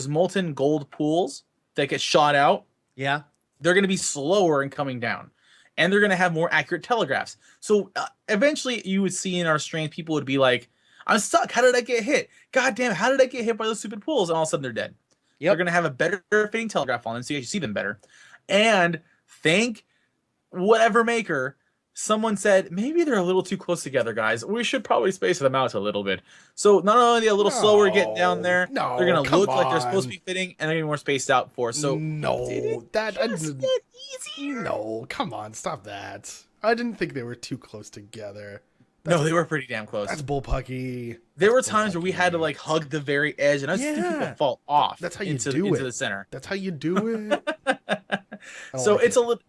Speaker 1: molten gold pools that get shot out,
Speaker 3: Yeah.
Speaker 1: they're going to be slower in coming down, and they're going to have more accurate telegraphs. So eventually you would see in our stream, people would be like, I'm stuck. How did I get hit? God damn, how did I get hit by those stupid pools? And all of a sudden they're dead. Yep. They're going to have a better fitting telegraph on them, so you can see them better. And thank whatever maker, someone said, maybe they're a little too close together, guys. We should probably space them out a little bit. So not only are they a little slower getting down there, they're going to look like they're supposed to be fitting, and they're going to be more spaced out for. So
Speaker 2: easier. No, come on, stop that. I didn't think they were too close together.
Speaker 1: No, they were pretty damn close.
Speaker 2: That's bullpucky.
Speaker 1: There were times where we had to like hug the very edge, and I was seeing people fall off.
Speaker 2: That's how you
Speaker 1: into
Speaker 2: do
Speaker 1: the center.
Speaker 2: That's how you do it.
Speaker 1: So it's a little.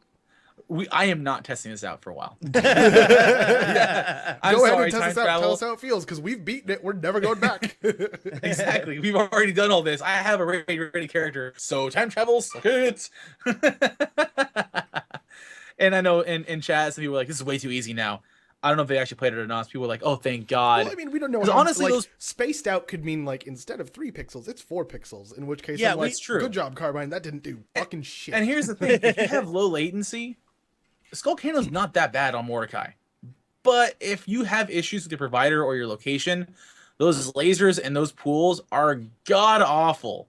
Speaker 1: I am not testing this out for a while.
Speaker 2: Go ahead and test us out. Tell us how it feels, because we've beaten it. We're never going back.
Speaker 1: Exactly. We've already done all this. I have a ready character. So time travel, suck it. And I know in chat, some people were like, this is way too easy now. I don't know if they actually played it or not. People were like, oh, thank God.
Speaker 2: Well, I mean, we don't know.
Speaker 1: Honestly,
Speaker 2: like,
Speaker 1: those
Speaker 2: spaced out could mean like instead of 3 pixels, it's 4 pixels. In which case,
Speaker 1: yeah,
Speaker 2: I'm like,
Speaker 1: that's true.
Speaker 2: Good job, Carbine. That didn't do fucking shit.
Speaker 1: And here's the thing: if you have low latency, Skullcano's not that bad on Mordecai. But if you have issues with your provider or your location, those lasers and those pools are god awful.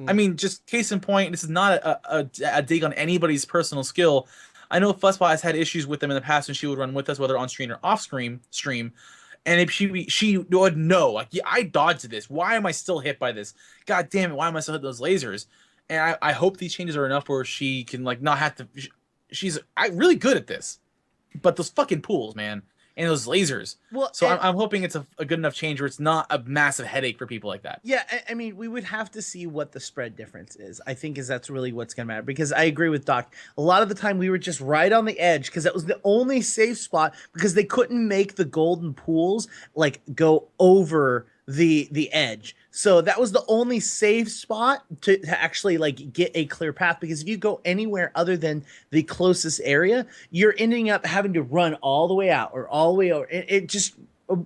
Speaker 1: I mean, just case in point, this is not a dig on anybody's personal skill. I know Fuzzbot has had issues with them in the past when she would run with us, whether on screen or off stream. And if she would know, like, yeah, I dodged this. Why am I still hit by this? God damn it! Why am I still hitting those lasers? And I hope these changes are enough where she can like not have to. She's really good at this, but those fucking pools, man. and those lasers.
Speaker 3: Well,
Speaker 1: So I'm hoping it's a good enough change where it's not a massive headache for people like that.
Speaker 3: yeah, I mean, we would have to see what the spread difference is. I think that's really what's going to matter, because I agree with Doc. A lot of the time we were just right on the edge because that was the only safe spot, because they couldn't make the golden pools like go over the edge. So that was the only safe spot to actually like get a clear path, because if you go anywhere other than the closest area, you're ending up having to run all the way out or all the way over. It just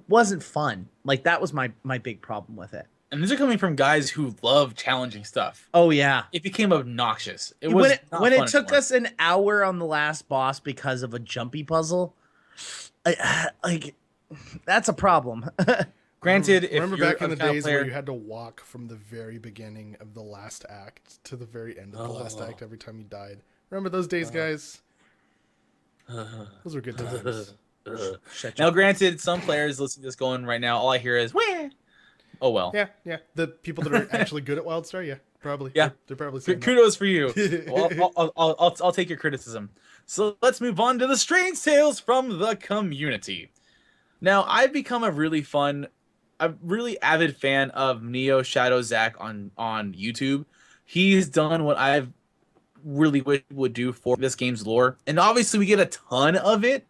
Speaker 3: wasn't fun. Like that was my big problem with it.
Speaker 1: And these are coming from guys who love challenging stuff.
Speaker 3: Oh yeah.
Speaker 1: It became obnoxious. It was
Speaker 3: when it took us an hour on the last boss because of a jumpy puzzle, like that's a problem.
Speaker 1: Granted,
Speaker 2: remember
Speaker 1: if you're
Speaker 2: back in the
Speaker 1: kind of
Speaker 2: days
Speaker 1: player,
Speaker 2: where you had to walk from the very beginning of the last act to the very end of the last act every time you died. Remember those days, guys? Those were good times.
Speaker 1: Now, granted, some players listening to this going right now, all I hear is "Wah." Oh well.
Speaker 2: Yeah. The people that are actually good at WildStar, yeah, probably.
Speaker 1: Yeah.
Speaker 2: They're probably saying that.
Speaker 1: Kudos for you. Well, I'll take your criticism. So let's move on to the strange tales from the community. Now, I've become a really avid fan of Neo Shadow Zach on YouTube. He's done what I've really wished would do for this game's lore, and obviously we get a ton of it,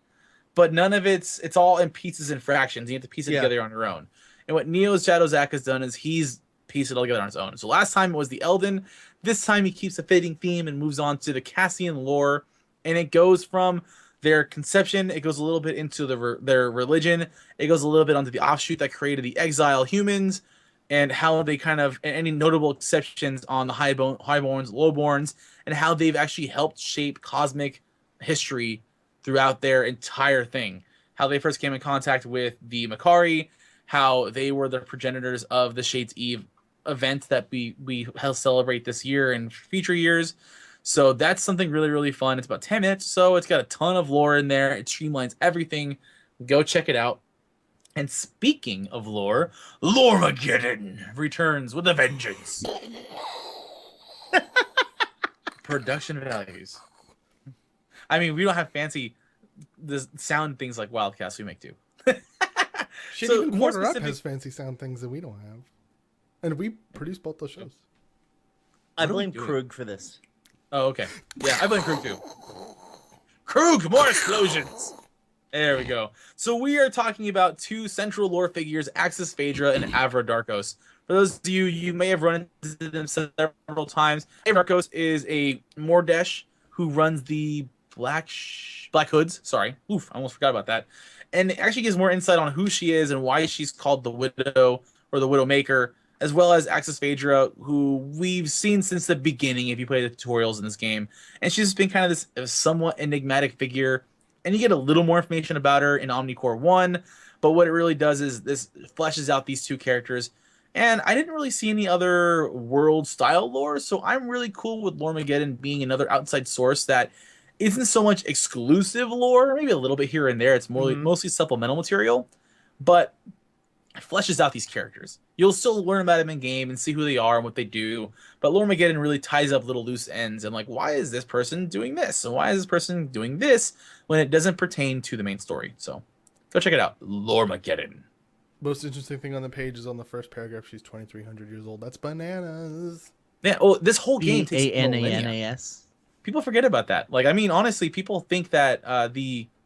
Speaker 1: but none of it's all in pieces and fractions. You have to piece it together on your own. And what Neo's Shadow Zach has done is he's pieced it all together on his own. So last time it was the Elden. This time he keeps a fitting theme and moves on to the Cassian lore, and it goes from their conception, it goes a little bit into their religion, it goes a little bit onto the offshoot that created the exile humans, and how they kind of, any notable exceptions on the highborns, lowborns, and how they've actually helped shape cosmic history throughout their entire thing. How they first came in contact with the Makari, how they were the progenitors of the Shades Eve event that we help celebrate this year and future years. So that's something really, really fun. It's about 10 minutes, so it's got a ton of lore in there. It streamlines everything. Go check it out. And speaking of lore, Loremageddon returns with a vengeance. Production values. I mean, we don't have fancy the sound things like Wildcast we make do.
Speaker 2: Shit,
Speaker 1: So,
Speaker 2: even
Speaker 1: more
Speaker 2: Quarter Up
Speaker 1: specific-
Speaker 2: has fancy sound things that we don't have. And we produce both those shows.
Speaker 3: I
Speaker 1: What are we
Speaker 3: blame
Speaker 1: doing?
Speaker 3: Krug for this.
Speaker 1: Oh, okay. Yeah, I blame Krug too. Krug, more explosions. There we go. So we are talking about two central lore figures, Axis Phaedra and Avra Darkos. For those of you may have run into them several times. Avra Darkos is a Mordesh who runs the Black Hoods. Sorry. Oof, I almost forgot about that. And it actually gives more insight on who she is and why she's called the Widow or the Widowmaker, as well as Axis Phaedra, who we've seen since the beginning if you play the tutorials in this game. And she's been kind of this somewhat enigmatic figure. And you get a little more information about her in Omnicore 1. But what it really does is this fleshes out these two characters. And I didn't really see any other world-style lore, so I'm really cool with Loremageddon being another outside source that isn't so much exclusive lore, maybe a little bit here and there. It's more mostly supplemental material. But fleshes out these characters. You'll still learn about them in game and see who they are and what they do, but Loremageddon really ties up little loose ends and like, why is this person doing this and why is this person doing this when it doesn't pertain to the main story? So go check it out. Loremageddon.
Speaker 2: Most interesting thing on the page is on the first paragraph. She's 2,300 years old. That's bananas.
Speaker 1: Yeah. Oh, this whole game takes millennia.
Speaker 3: Bananas.
Speaker 1: People forget about that. Like, I mean, honestly, people think that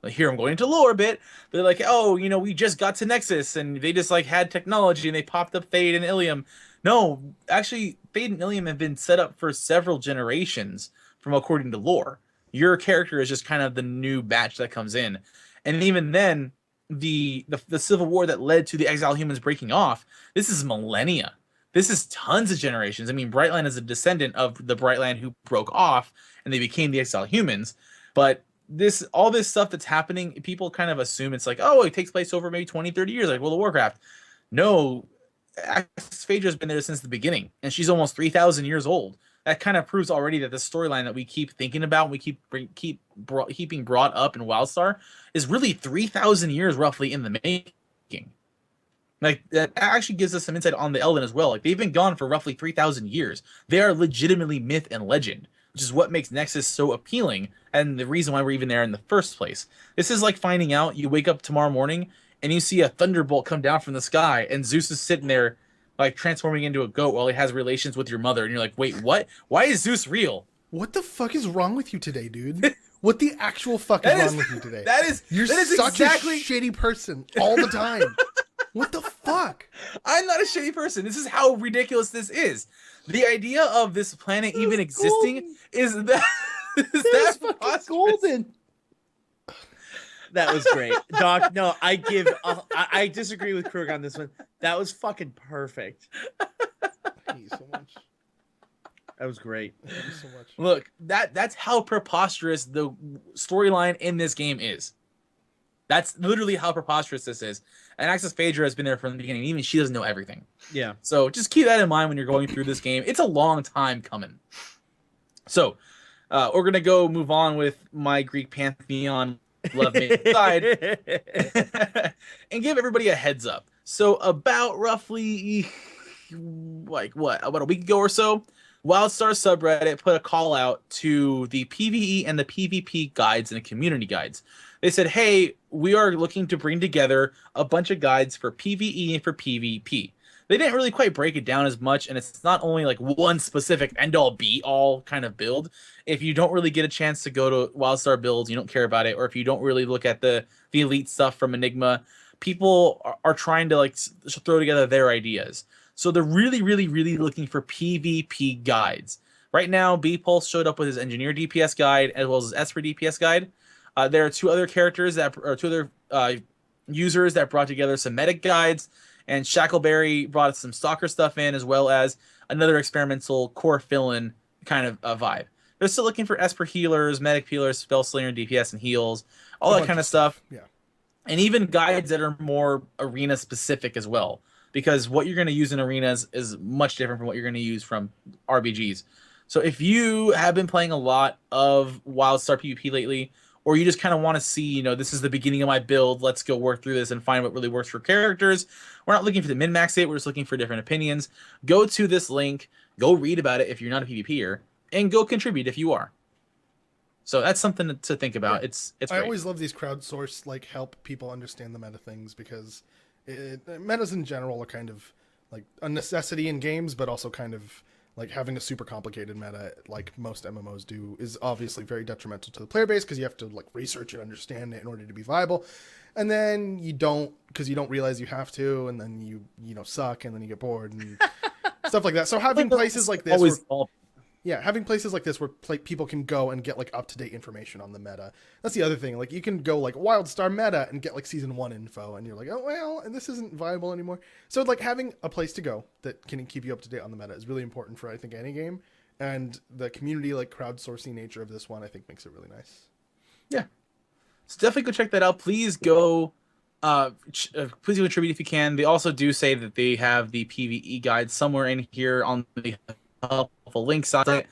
Speaker 1: here I'm going into lore a bit. They're like, oh, you know, we just got to Nexus and they just like had technology and they popped up Fade and Ilium. No, actually, Fade and Ilium have been set up for several generations from according to lore. Your character is just kind of the new batch that comes in. And even then, the civil war that led to the exile humans breaking off, this is millennia. This is tons of generations. I mean, Brightland is a descendant of the Brightland who broke off and they became the exile humans. But all this stuff that's happening, people kind of assume it's like, oh, it takes place over maybe 20, 30 years, like World of Warcraft. No, Phaedra's been there since the beginning, and she's almost 3,000 years old. That kind of proves already that the storyline that we keep thinking about, and we keeping brought up in WildStar, is really 3,000 years roughly in the making. Like, that actually gives us some insight on the Elden as well. Like, they've been gone for roughly 3,000 years. They are legitimately myth and legend. which is what makes Nexus so appealing and the reason why we're even there in the first place. This is like finding out you wake up tomorrow morning and you see a thunderbolt come down from the sky and Zeus is sitting there like transforming into a goat while he has relations with your mother, and you're like, wait, what? Why is Zeus real?
Speaker 2: What the fuck is wrong with you today, dude? What the actual fuck is wrong with you today? You're such
Speaker 1: exactly
Speaker 2: a shitty person all the time. What the fuck?
Speaker 1: I'm not a shitty person. This is how ridiculous this is. The idea of this planet even existing is that
Speaker 3: That was fucking golden. That was great, Doc. No, I disagree with Krug on this one. That was fucking perfect.
Speaker 2: Thank you so much.
Speaker 3: That was great.
Speaker 2: Thank you so much.
Speaker 1: Look, that's how preposterous the storyline in this game is. That's literally how preposterous this is. And Axis Phaedra has been there from the beginning. Even she doesn't know everything.
Speaker 3: Yeah.
Speaker 1: So just keep that in mind when you're going through this game. It's a long time coming. So we're going to move on with my Greek pantheon love me side and give everybody a heads up. So about roughly about a week ago or so, WildStar subreddit put a call out to the PvE and the PvP guides and the community guides. They said, hey, we are looking to bring together a bunch of guides for PvE and for PvP. They didn't really quite break it down as much, and it's not only like one specific end-all be-all kind of build. If you don't really get a chance to go to WildStar builds, you don't care about it, or if you don't really look at the elite stuff from Enigma, people are trying to like throw together their ideas. So they're really, really, really looking for PvP guides. Right now, B-Pulse showed up with his Engineer DPS guide as well as his Esper DPS guide. There are two other users that brought together some medic guides, and Shackleberry brought some Stalker stuff in, as well as another experimental core fill-in kind of vibe. They're still looking for Esper healers, medic healers, spell slinger, DPS, and heals, all that kind of stuff.
Speaker 2: Yeah.
Speaker 1: And even guides that are more arena specific as well, because what you're going to use in arenas is much different from what you're going to use from RBGs. So if you have been playing a lot of WildStar PvP lately, or you just kind of want to see, this is the beginning of my build, let's go work through this and find what really works for characters. We're not looking for the min-max it, we're just looking for different opinions. Go to this link, go read about it if you're not a PvPer, and go contribute if you are. So that's something to think about.
Speaker 2: Yeah.
Speaker 1: It's
Speaker 2: I
Speaker 1: great.
Speaker 2: always love these crowdsourced like help people understand the meta things, because metas in general are kind of like a necessity in games, but also kind of like having a super complicated meta like most MMOs do is obviously very detrimental to the player base, because you have to like research and understand it in order to be viable. And then you don't, because you don't realize you have to, and then you suck, and then you get bored and stuff like that. So having places like this having places like this where people can go and get like up-to-date information on the meta. That's the other thing. Like you can go like WildStar meta and get like season 1 info, and you're like, oh well, and this isn't viable anymore. So like having a place to go that can keep you up to date on the meta is really important for I think any game, and the community like crowdsourcing nature of this one I think makes it really nice.
Speaker 1: Yeah. So definitely go check that out. Please go please contribute if you can. They also do say that they have the PvE guide somewhere in here on the helpful links on it.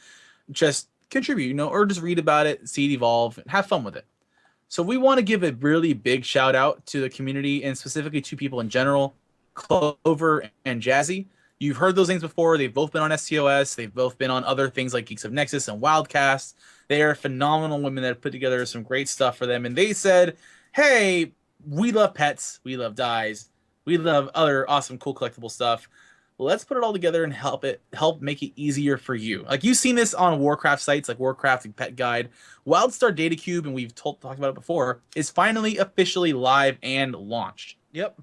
Speaker 1: Just contribute, or just read about it, see it evolve, and have fun with it. So we want to give a really big shout out to the community, and specifically two people in general, Clover and Jazzy. You've heard those names before. They've both been on STOS. They've both been on other things like Geeks of Nexus and Wildcast. They are phenomenal women that have put together some great stuff for them. And they said, hey, we love pets. We love dyes. We love other awesome, cool, collectible stuff. Let's put it all together and help make it easier for you. Like you've seen this on Warcraft sites like Warcraft and Pet Guide. WildStar Data Cube, and we've talked about it before, is finally officially live and launched.
Speaker 3: Yep.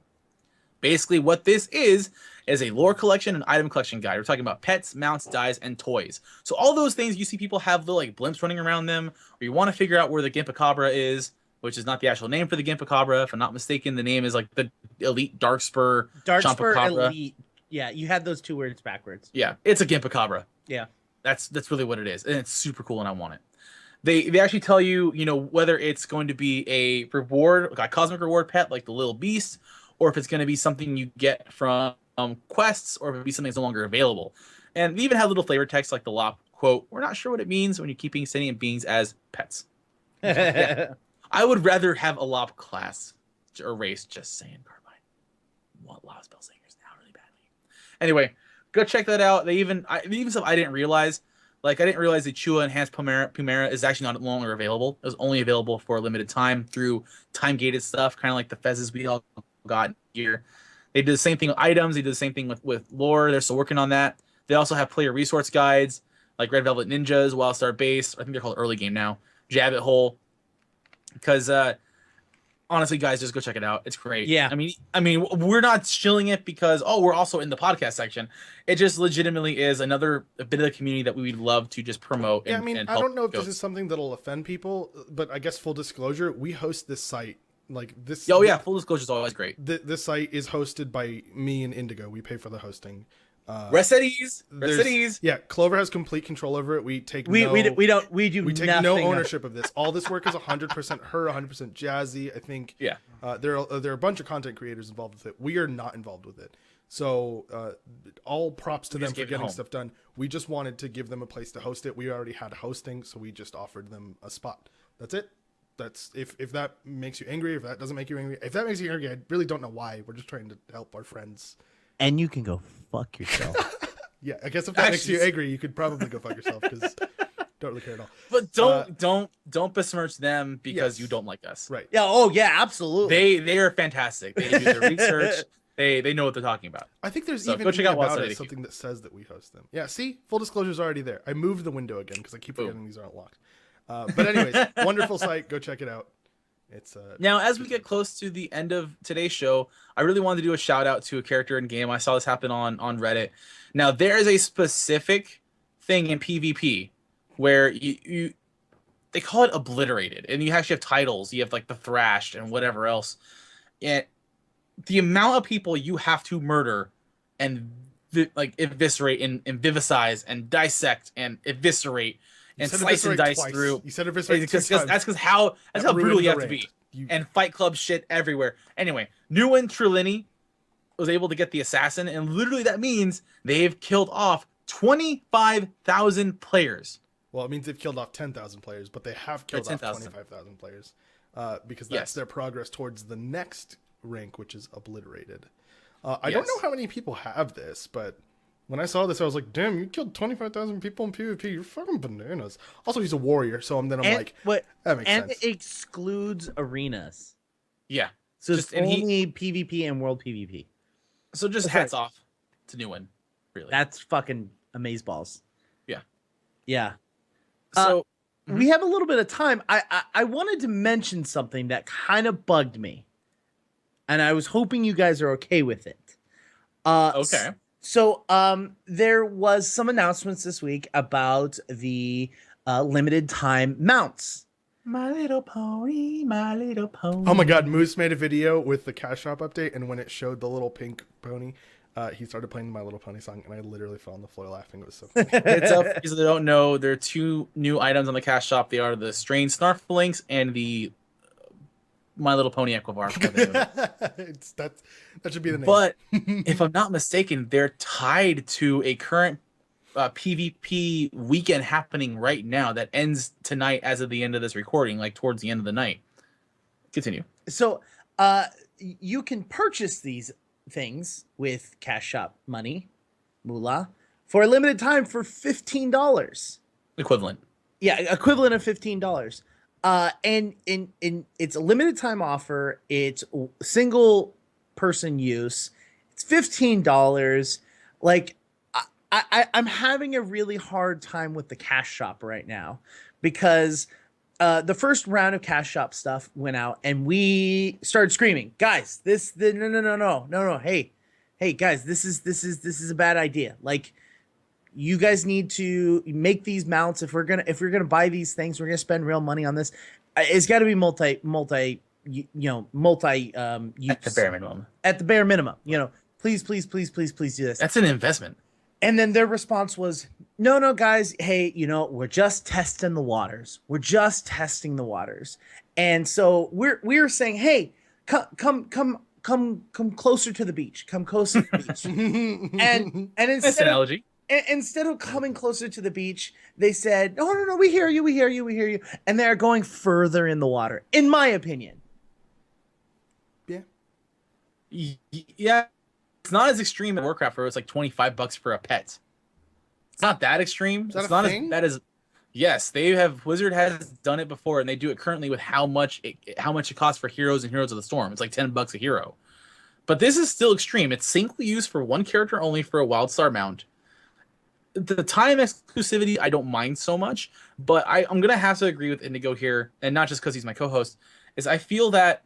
Speaker 1: Basically, what this is a lore collection and item collection guide. We're talking about pets, mounts, dyes, and toys. So all those things you see people have little like blimps running around them, or you want to figure out where the Gimpacabra is, which is not the actual name for the Gimpacabra. If I'm not mistaken, the name is like the Elite Darkspur Champacabra.
Speaker 3: Elite. Yeah, you had those two words backwards.
Speaker 1: Yeah, it's a Gimpacabra.
Speaker 3: Yeah.
Speaker 1: That's really what it is, and it's super cool, and I want it. They actually tell you, whether it's going to be a reward, like a cosmic reward pet, like the little beast, or if it's going to be something you get from quests, or if it be something that's no longer available. And they even have little flavor text like the Lop quote, "We're not sure what it means when you're keeping sentient beings as pets." Yeah. I would rather have a Lop class or race, just saying, Carbine. Want Lop spellsingers now really badly. Anyway, go check that out. They even stuff I didn't realize. Like, I didn't realize the Chua Enhanced Pumera is actually not longer available. It was only available for a limited time through time-gated stuff, kind of like the Fezzes we all got here. They did the same thing with items. They did the same thing with lore. They're still working on that. They also have player resource guides, like Red Velvet Ninjas, Wildstar Base. I think they're called Early Game now. Jab It Hole. Because honestly, guys, just go check it out. It's great.
Speaker 3: Yeah.
Speaker 1: I mean, we're not shilling it because we're also in the podcast section. It just legitimately is another bit of the community that we would love to just promote.
Speaker 2: Yeah,
Speaker 1: and,
Speaker 2: I mean,
Speaker 1: and
Speaker 2: I
Speaker 1: help
Speaker 2: don't know if
Speaker 1: go.
Speaker 2: this is something that'll offend people, but I guess full disclosure, we host this site. Like this.
Speaker 1: Oh yeah, full disclosure is always great.
Speaker 2: This site is hosted by me and Indigo. We pay for the hosting.
Speaker 1: Rest at ease. Rest at ease.
Speaker 2: Yeah, Clover has complete control over it. We take
Speaker 3: We take
Speaker 2: no
Speaker 3: nothing
Speaker 2: ownership of this. All this work is 100% her, 100% Jazzy. I think.
Speaker 1: Yeah.
Speaker 2: There are a bunch of content creators involved with it. We are not involved with it. So all props to them for getting stuff done. We just wanted to give them a place to host it. We already had hosting, so we just offered them a spot. That's it. That's if that makes you angry, if that doesn't make you angry, if that makes you angry, I really don't know why. We're just trying to help our friends.
Speaker 3: And you can go fuck yourself.
Speaker 2: Yeah, I guess if that makes you angry, you could probably go fuck yourself because don't really care at all.
Speaker 1: But don't besmirch them because you don't like us.
Speaker 2: Right.
Speaker 3: Yeah. Oh yeah. Absolutely.
Speaker 1: They are fantastic. They do their research. They know what they're talking about.
Speaker 2: I think there's
Speaker 1: So
Speaker 2: even
Speaker 1: go check out
Speaker 2: about
Speaker 1: Wild
Speaker 2: it something that says that we host them. Yeah. See, full disclosure's already there. I moved the window again because I keep forgetting these aren't locked. But anyways, wonderful site. Go check it out. It's
Speaker 1: now, as we get close to the end of today's show, I really wanted to do a shout out to a character in game. I saw this happen on Reddit. Now, there is a specific thing in PvP where you they call it obliterated, and you actually have titles. You have like the thrashed and whatever else. And the amount of people you have to murder and eviscerate and vivicize and dissect and eviscerate and slice and dice
Speaker 2: twice.
Speaker 1: through.
Speaker 2: You said eviscerate
Speaker 1: Because
Speaker 2: two times.
Speaker 1: that's how brutal you have to
Speaker 2: rant.
Speaker 1: be. And Fight Club shit everywhere. Anyway, Nguyen Trulini was able to get the assassin, and literally that means they've killed off 25,000 players.
Speaker 2: Well, it means they've killed off 10,000 players, but they have killed off 25,000 players because that's their progress towards the next rank, which is obliterated. I don't know how many people have this, but when I saw this, I was like, damn, you killed 25,000 people in PvP. You're fucking bananas. Also, he's a warrior, so I'm like, that makes sense.
Speaker 3: And it excludes arenas.
Speaker 1: Yeah.
Speaker 3: So it's only PvP and world PvP.
Speaker 1: So just hats off to Nguyen, really.
Speaker 3: That's fucking amazeballs.
Speaker 1: Yeah.
Speaker 3: Yeah.
Speaker 1: So
Speaker 3: we have a little bit of time. I wanted to mention something that kind of bugged me, and I was hoping you guys are okay with it.
Speaker 1: Okay.
Speaker 3: So there was some announcements this week about the limited time mounts.
Speaker 1: My Little Pony, My Little Pony.
Speaker 2: Oh my god, Moose made a video with the cash shop update, and when it showed the little pink pony, he started playing the My Little Pony song, and I literally fell on the floor laughing. It was so funny.
Speaker 1: It's up because they don't know. There are two new items on the cash shop. They are the Strange Snarflinks and the My Little Pony Equivar.
Speaker 2: That should be the name.
Speaker 1: But if I'm not mistaken, they're tied to a current PvP weekend happening right now that ends tonight as of the end of this recording, like towards the end of the night. Continue.
Speaker 3: So you can purchase these things with cash shop money, moolah, for a limited time for $15.
Speaker 1: Equivalent.
Speaker 3: Yeah, equivalent of $15. And it's a limited time offer. It's single person use. It's $15. Like I'm having a really hard time with the cash shop right now because the first round of cash shop stuff went out and we started screaming, guys, no. Hey guys, this is a bad idea. Like, you guys need to make these mounts. If we're gonna buy these things, we're gonna spend real money on this. It's got to be multi use.
Speaker 1: At the bare minimum.
Speaker 3: At the bare minimum, please do this.
Speaker 1: That's an investment.
Speaker 3: And then their response was, no, guys, hey, we're just testing the waters. We're just testing the waters. And so we're saying, hey, come closer to the beach. Come closer to the beach. and
Speaker 1: Nice analogy.
Speaker 3: Instead of coming closer to the beach, they said, no, we hear you. And they're going further in the water, in my opinion.
Speaker 1: Yeah. It's not as extreme as Warcraft, where it's like $25 for a pet. It's not that extreme.
Speaker 2: Is that
Speaker 1: It's
Speaker 2: a
Speaker 1: not
Speaker 2: thing?
Speaker 1: as bad as. Yes, they have. Wizard has done it before, and they do it currently with how much it costs for Heroes and Heroes of the Storm. It's like $10 a hero. But this is still extreme. It's singly used for one character only for a Wildstar mount. The time exclusivity I don't mind so much, but I'm gonna have to agree with Indigo here, and not just because he's my co-host. Is I feel that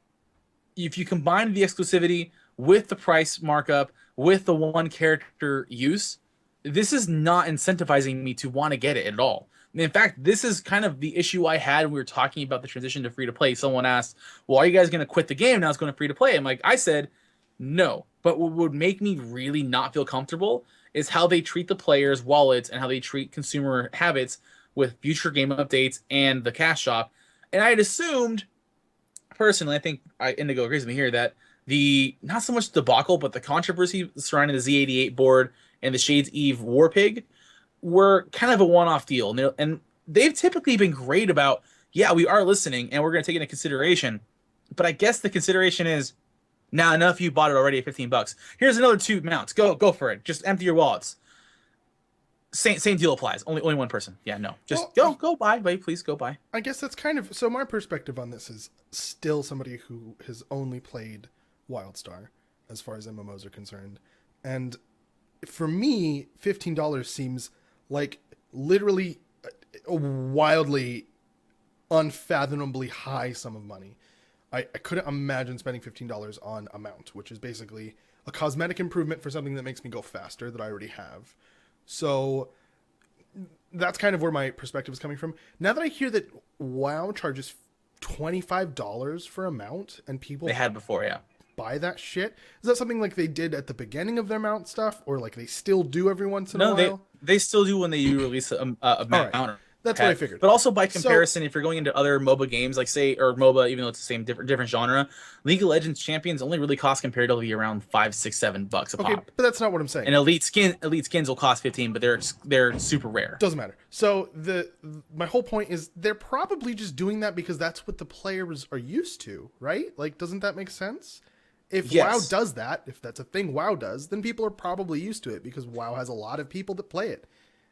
Speaker 1: if you combine the exclusivity with the price markup with the one character use, this is not incentivizing me to want to get it at all. In fact, this is kind of the issue I had when we were talking about the transition to free to play. Someone asked, "Well, are you guys going to quit the game now? It's going to free to play." I'm like, I said, no. But what would make me really not feel comfortable is how they treat the players' wallets and how they treat consumer habits with future game updates and the cash shop. And I had assumed, personally, I think Indigo agrees with me here, that the not so much debacle, but the controversy surrounding the Z88 board and the Shades Eve Warpig were kind of a one-off deal. And they've typically been great about, yeah, we are listening and we're going to take it into consideration. But I guess the consideration is, now enough you bought it already at $15. Here's another 2 mounts. Go for it. Just empty your wallets. Same deal applies. Only one person. Yeah, no. Just go buy, please go buy.
Speaker 2: I guess that's kind of so. My perspective on this is still somebody who has only played WildStar, as far as MMOs are concerned, and for me, $15 seems like literally a wildly, unfathomably high sum of money. I couldn't imagine spending $15 on a mount, which is basically a cosmetic improvement for something that makes me go faster that I already have. So that's kind of where my perspective is coming from. Now that I hear that WoW charges $25 for a mount and people
Speaker 1: they had before, yeah,
Speaker 2: buy that shit, is that something like they did at the beginning of their mount stuff, or like they still do every once in a while?
Speaker 1: No, they still do when they release a mount.
Speaker 2: Right. That's what I figured.
Speaker 1: But also by comparison, if you're going into other MOBA games, like say, or MOBA, even though it's the same different genre, League of Legends champions only really cost comparatively around $5, $6, $7 a pop.
Speaker 2: But that's not what I'm saying.
Speaker 1: And elite skins will cost 15, but they're super rare.
Speaker 2: Doesn't matter. So my whole point is they're probably just doing that because that's what the players are used to, right? Like, doesn't that make sense? If WoW does that, if that's a thing WoW does, then people are probably used to it because WoW has a lot of people that play it.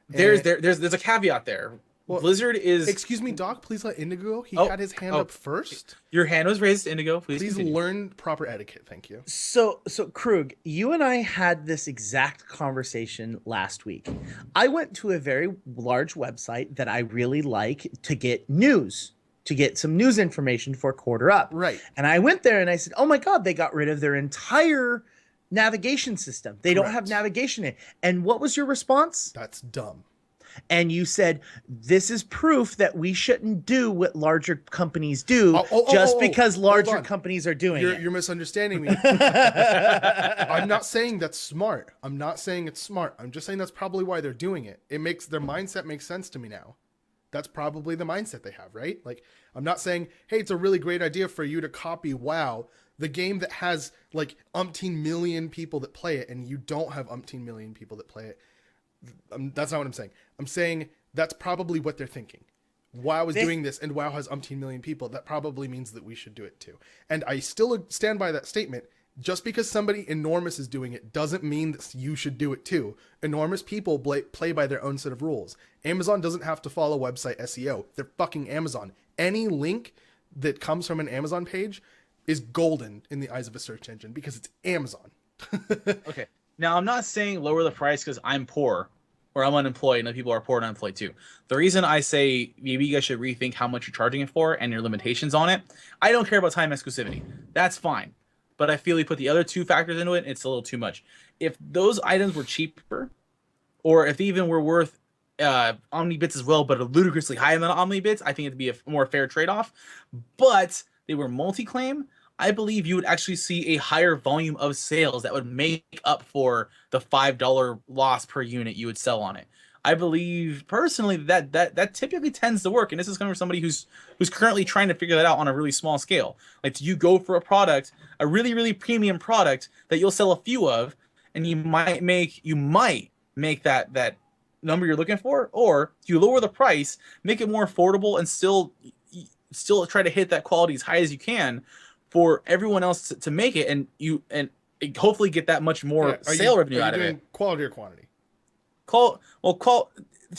Speaker 1: There's a caveat there. Well, Blizzard is...
Speaker 2: Excuse me, Doc, please let Indigo. He had his hand up first.
Speaker 1: Your hand was raised, Indigo.
Speaker 2: Please learn proper etiquette. Thank you.
Speaker 3: So Krug, you and I had this exact conversation last week. I went to a very large website that I really like to get news, to get some news information for Quarter Up.
Speaker 2: Right.
Speaker 3: And I went there and I said, oh my God, they got rid of their entire navigation system. They don't have navigation in it. And what was your response?
Speaker 2: That's dumb.
Speaker 3: And you said, this is proof that we shouldn't do what larger companies do just because larger companies are doing it.
Speaker 2: You're misunderstanding me. I'm not saying that's smart. I'm not saying it's smart. I'm just saying that's probably why they're doing it. It makes their mindset make sense to me now. That's probably the mindset they have, right? Like, I'm not saying, hey, it's a really great idea for you to copy WoW, the game that has like umpteen million people that play it, and you don't have umpteen million people that play it. That's not what I'm saying. I'm saying that's probably what they're thinking. WoW is doing this, and WoW has umpteen million people. That probably means that we should do it too. And I still stand by that statement. Just because somebody enormous is doing it doesn't mean that you should do it too. Enormous people play by their own set of rules. Amazon doesn't have to follow website SEO. They're fucking Amazon. Any link that comes from an Amazon page is golden in the eyes of a search engine because it's Amazon.
Speaker 1: Okay. Now, I'm not saying lower the price because I'm poor or I'm unemployed and other people are poor and unemployed too. The reason I say maybe you guys should rethink how much you're charging it for and your limitations on it, I don't care about time exclusivity. That's fine. But I feel you put the other two factors into it, it's a little too much. If those items were cheaper, or if they even were worth Omni bits as well, but a ludicrously high amount of Omni bits, I think it'd be a more fair trade-off. But they were multi-claim, I believe you would actually see a higher volume of sales that would make up for the $5 loss per unit you would sell on it. I believe personally that typically tends to work, and this is coming from somebody who's currently trying to figure that out on a really small scale. Like, do you go for a product, a really, really premium product that you'll sell a few of, and you might make that number you're looking for, or do you lower the price, make it more affordable, and still try to hit that quality as high as you can for everyone else to make it, and hopefully get that much more sale revenue out of it.
Speaker 2: Quality or quantity?
Speaker 1: call.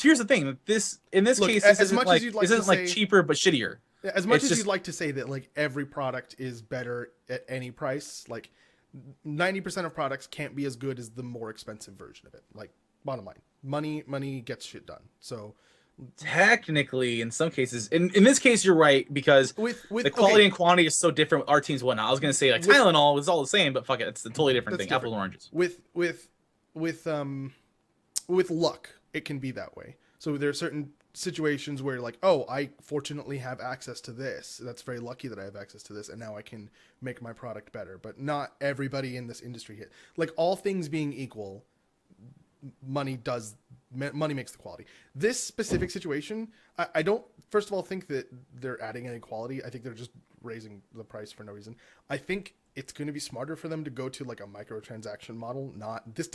Speaker 1: Here's the thing. In this
Speaker 2: Look,
Speaker 1: case,
Speaker 2: as
Speaker 1: this isn't
Speaker 2: much
Speaker 1: like
Speaker 2: as you'd like
Speaker 1: this
Speaker 2: to
Speaker 1: isn't like
Speaker 2: say-
Speaker 1: cheaper but shittier.
Speaker 2: As much
Speaker 1: It's
Speaker 2: as
Speaker 1: just-
Speaker 2: you'd like to say that like every product is better at any price, like 90% of products can't be as good as the more expensive version of it. Like bottom line, money gets shit done. So
Speaker 1: Technically, in some cases, in this case, you're right because
Speaker 2: with
Speaker 1: the quality and quantity is so different with our teams and whatnot. I was gonna say like
Speaker 2: With-
Speaker 1: Tylenol was all the same, but fuck it, it's a totally different
Speaker 2: That's
Speaker 1: thing. Apples and oranges.
Speaker 2: with luck, it can be that way. So there are certain situations where like, oh, I fortunately have access to this. That's very lucky that I have access to this, and now I can make my product better. But not everybody in this industry hit. Like all things being equal, money makes the quality. This specific situation, I don't first of all think that they're adding any quality. I think they're just raising the price for no reason. I think it's going to be smarter for them to go to like a microtransaction model. This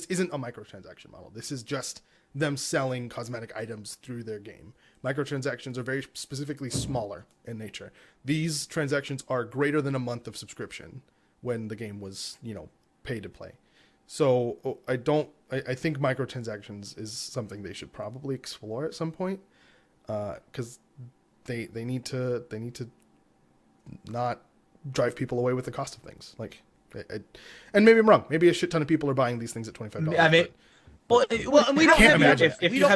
Speaker 2: isn't a microtransaction model. This is just them selling cosmetic items through their game. Microtransactions are very specifically smaller in nature. These transactions are greater than a month of subscription when the game was, pay to play. So I think microtransactions is something they should probably explore at some point, because they need to not drive people away with the cost of things. Like, and maybe I'm wrong. Maybe a shit ton of people are buying these things at $25.
Speaker 1: I mean,
Speaker 3: Well, and we don't
Speaker 2: Can't
Speaker 3: have
Speaker 2: imagine
Speaker 3: numbers.
Speaker 2: that.
Speaker 3: We don't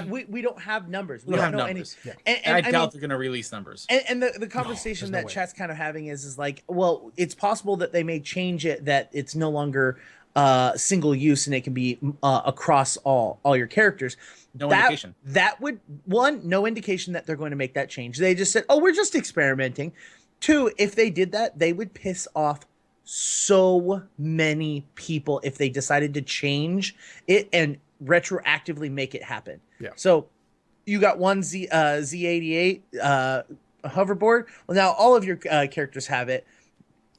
Speaker 3: have numbers.
Speaker 1: We don't have
Speaker 3: know
Speaker 1: numbers.
Speaker 3: any.
Speaker 2: Yeah.
Speaker 3: And
Speaker 1: I doubt
Speaker 3: mean,
Speaker 1: they're gonna release numbers.
Speaker 3: and the conversation
Speaker 2: there's no
Speaker 3: that
Speaker 2: way.
Speaker 3: chat's kind of having is like, well, it's possible that they may change it, that it's no longer single use and it can be across all your characters.
Speaker 1: No indication.
Speaker 3: That would, one, no indication that they're going to make that change. They just said, oh, we're just experimenting. Two, if they did that, they would piss off so many people if they decided to change it and retroactively make it happen.
Speaker 2: Yeah.
Speaker 3: So you got one Z88 hoverboard. Well, now all of your characters have it.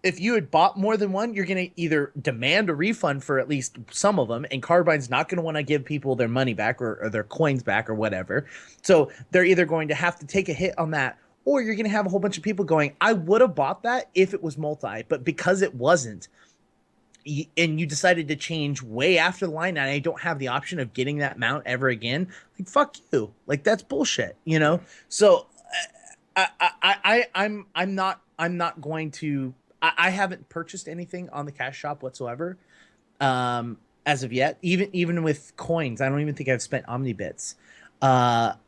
Speaker 3: If you had bought more than one, you're going to either demand a refund for at least some of them, and Carbine's not going to want to give people their money back or their coins back or whatever. So they're either going to have to take a hit on that, or you're going to have a whole bunch of people going, I would have bought that if it was multi, but because it wasn't, and you decided to change way after the line, and I don't have the option of getting that mount ever again, like, fuck you. Like, that's bullshit, So I'm not going to. I haven't purchased anything on the cash shop whatsoever, as of yet. Even with coins, I don't even think I've spent Omnibits. But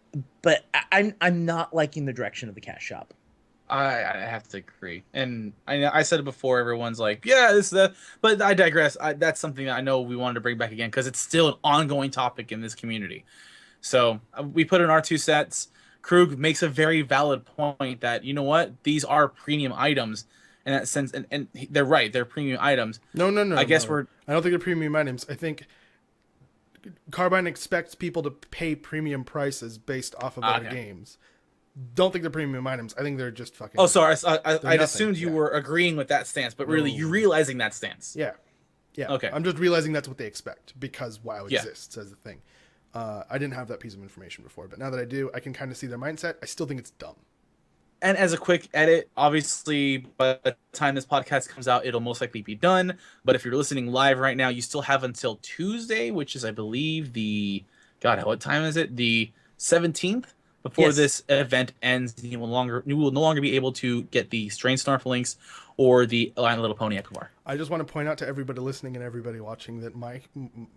Speaker 3: I'm not liking the direction of the cash shop.
Speaker 1: I have to agree, and I said it before. Everyone's like, "Yeah, this that," but I digress. That's something that I know we wanted to bring back again because it's still an ongoing topic in this community. So we put in our 2 cents. Krug makes a very valid point that these are premium items in that sense, and they're right. They're premium items.
Speaker 2: No.
Speaker 1: I guess
Speaker 2: I don't think they're premium items. I think Carbine expects people to pay premium prices based off of their games. Don't think they're premium items. I think they're just fucking.
Speaker 1: Oh, sorry. I'd
Speaker 2: nothing.
Speaker 1: assumed you were agreeing with that stance, but really, you realizing that stance.
Speaker 2: Yeah.
Speaker 1: Okay.
Speaker 2: I'm just realizing that's what they expect because WoW
Speaker 1: Yeah.
Speaker 2: exists as a thing. I didn't have that piece of information before, but now that I do, I can kind of see their mindset. I still think it's dumb.
Speaker 1: And as a quick edit, obviously, by the time this podcast comes out, it'll most likely be done. But if you're listening live right now, you still have until Tuesday, which is, I believe, what time is it? The 17th, before
Speaker 3: Yes.
Speaker 1: this event ends. You will no longer be able to get the Strange Snarf links or the Lion Little Pony Echo Bar.
Speaker 2: I just want to point out to everybody listening and everybody watching that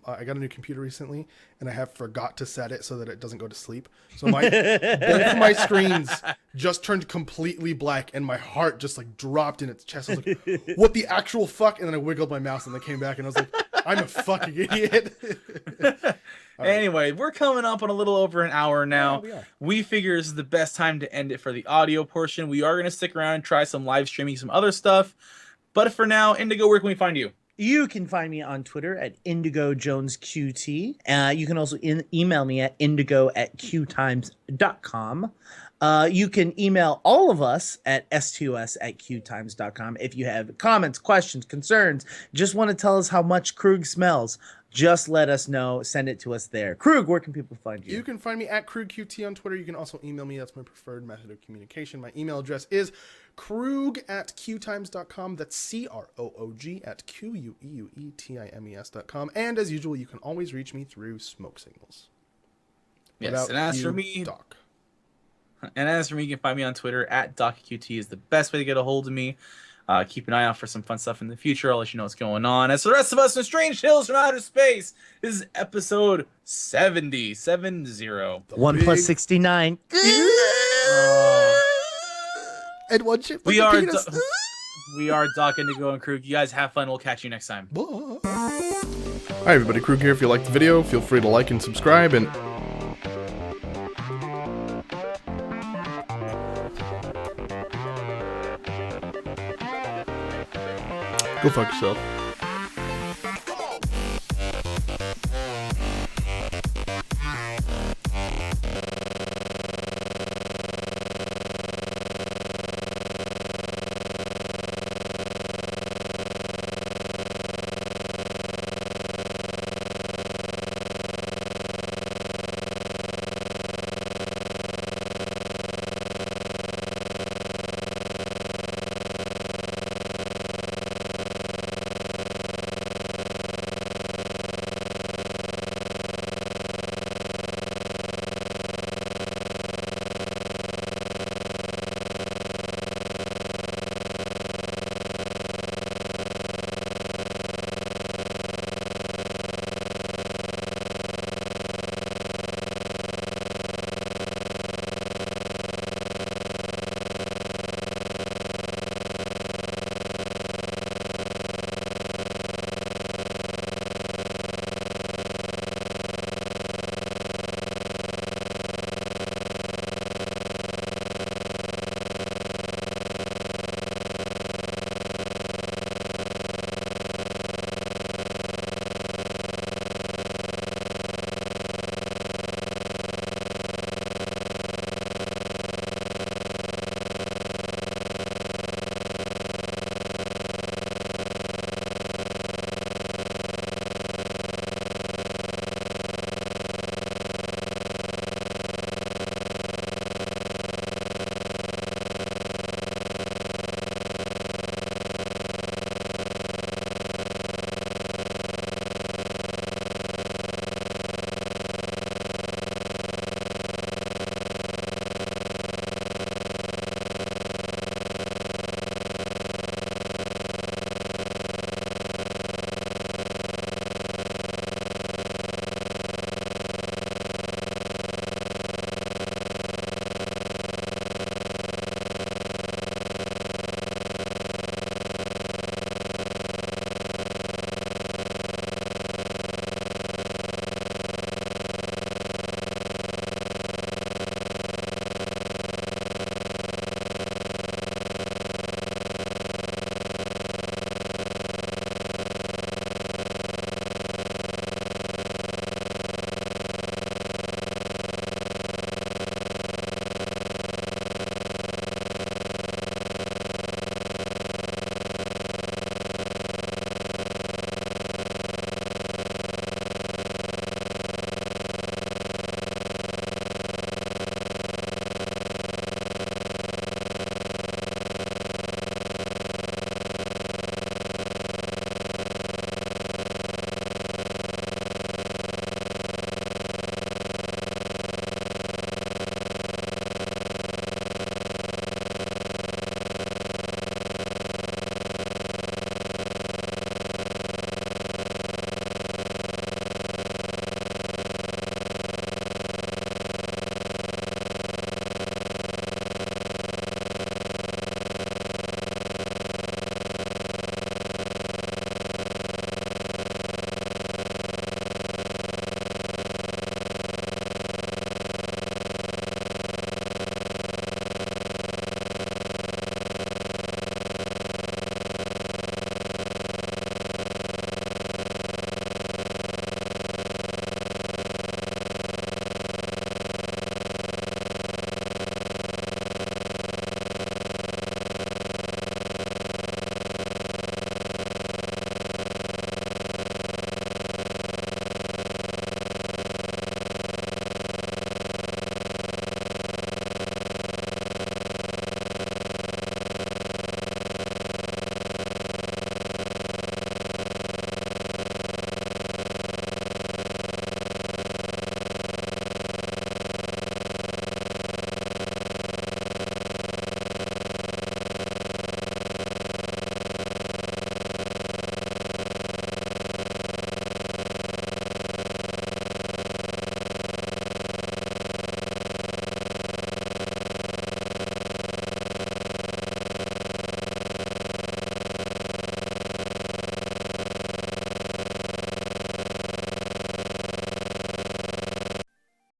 Speaker 2: I got a new computer recently, and I have forgot to set it so that it doesn't go to sleep. So both of my screens just turned completely black, and my heart just like dropped in its chest. I was like, "What the actual fuck?" And then I wiggled my mouse, and they came back, and I was like, "I'm a fucking idiot."
Speaker 1: Anyway, we're coming up on a little over an hour now.
Speaker 2: Yeah, we are.
Speaker 1: We figure this is the best time to end it for the audio portion. We are going to stick around and try some live streaming, some other stuff. But for now, Indigo, where can we find you?
Speaker 3: You can find me on Twitter at IndigoJonesQT. You can also email me at indigo@qtimes.com. You can email all of us at stos@qtimes.com if you have comments, questions, concerns, just want to tell us how much Krug smells. just let us know. Send it to us there. Krug, where can people find you?
Speaker 2: You can find me at KrugQT on Twitter. You can also email me. That's my preferred method of communication. My email address is Krug@qtimes.com. That's CROOG at QUEUETIMES.com. And as usual, you can always reach me through smoke signals.
Speaker 1: Yes, and as for me,
Speaker 2: Doc.
Speaker 1: And as for me, you can find me on Twitter at DocQT is the best way to get a hold of me. Keep an eye out for some fun stuff in the future. I'll let you know what's going on. As for the rest of us in Strange Tales from Outer Space, this is episode 70.
Speaker 3: 1 plus 69.
Speaker 2: And one chip.
Speaker 1: We are Doc, Indigo, and Krug. You guys have fun. We'll catch you next time.
Speaker 2: Bye. Hi, everybody. Krug here. If you liked the video, feel free to like and subscribe. And go fuck yourself.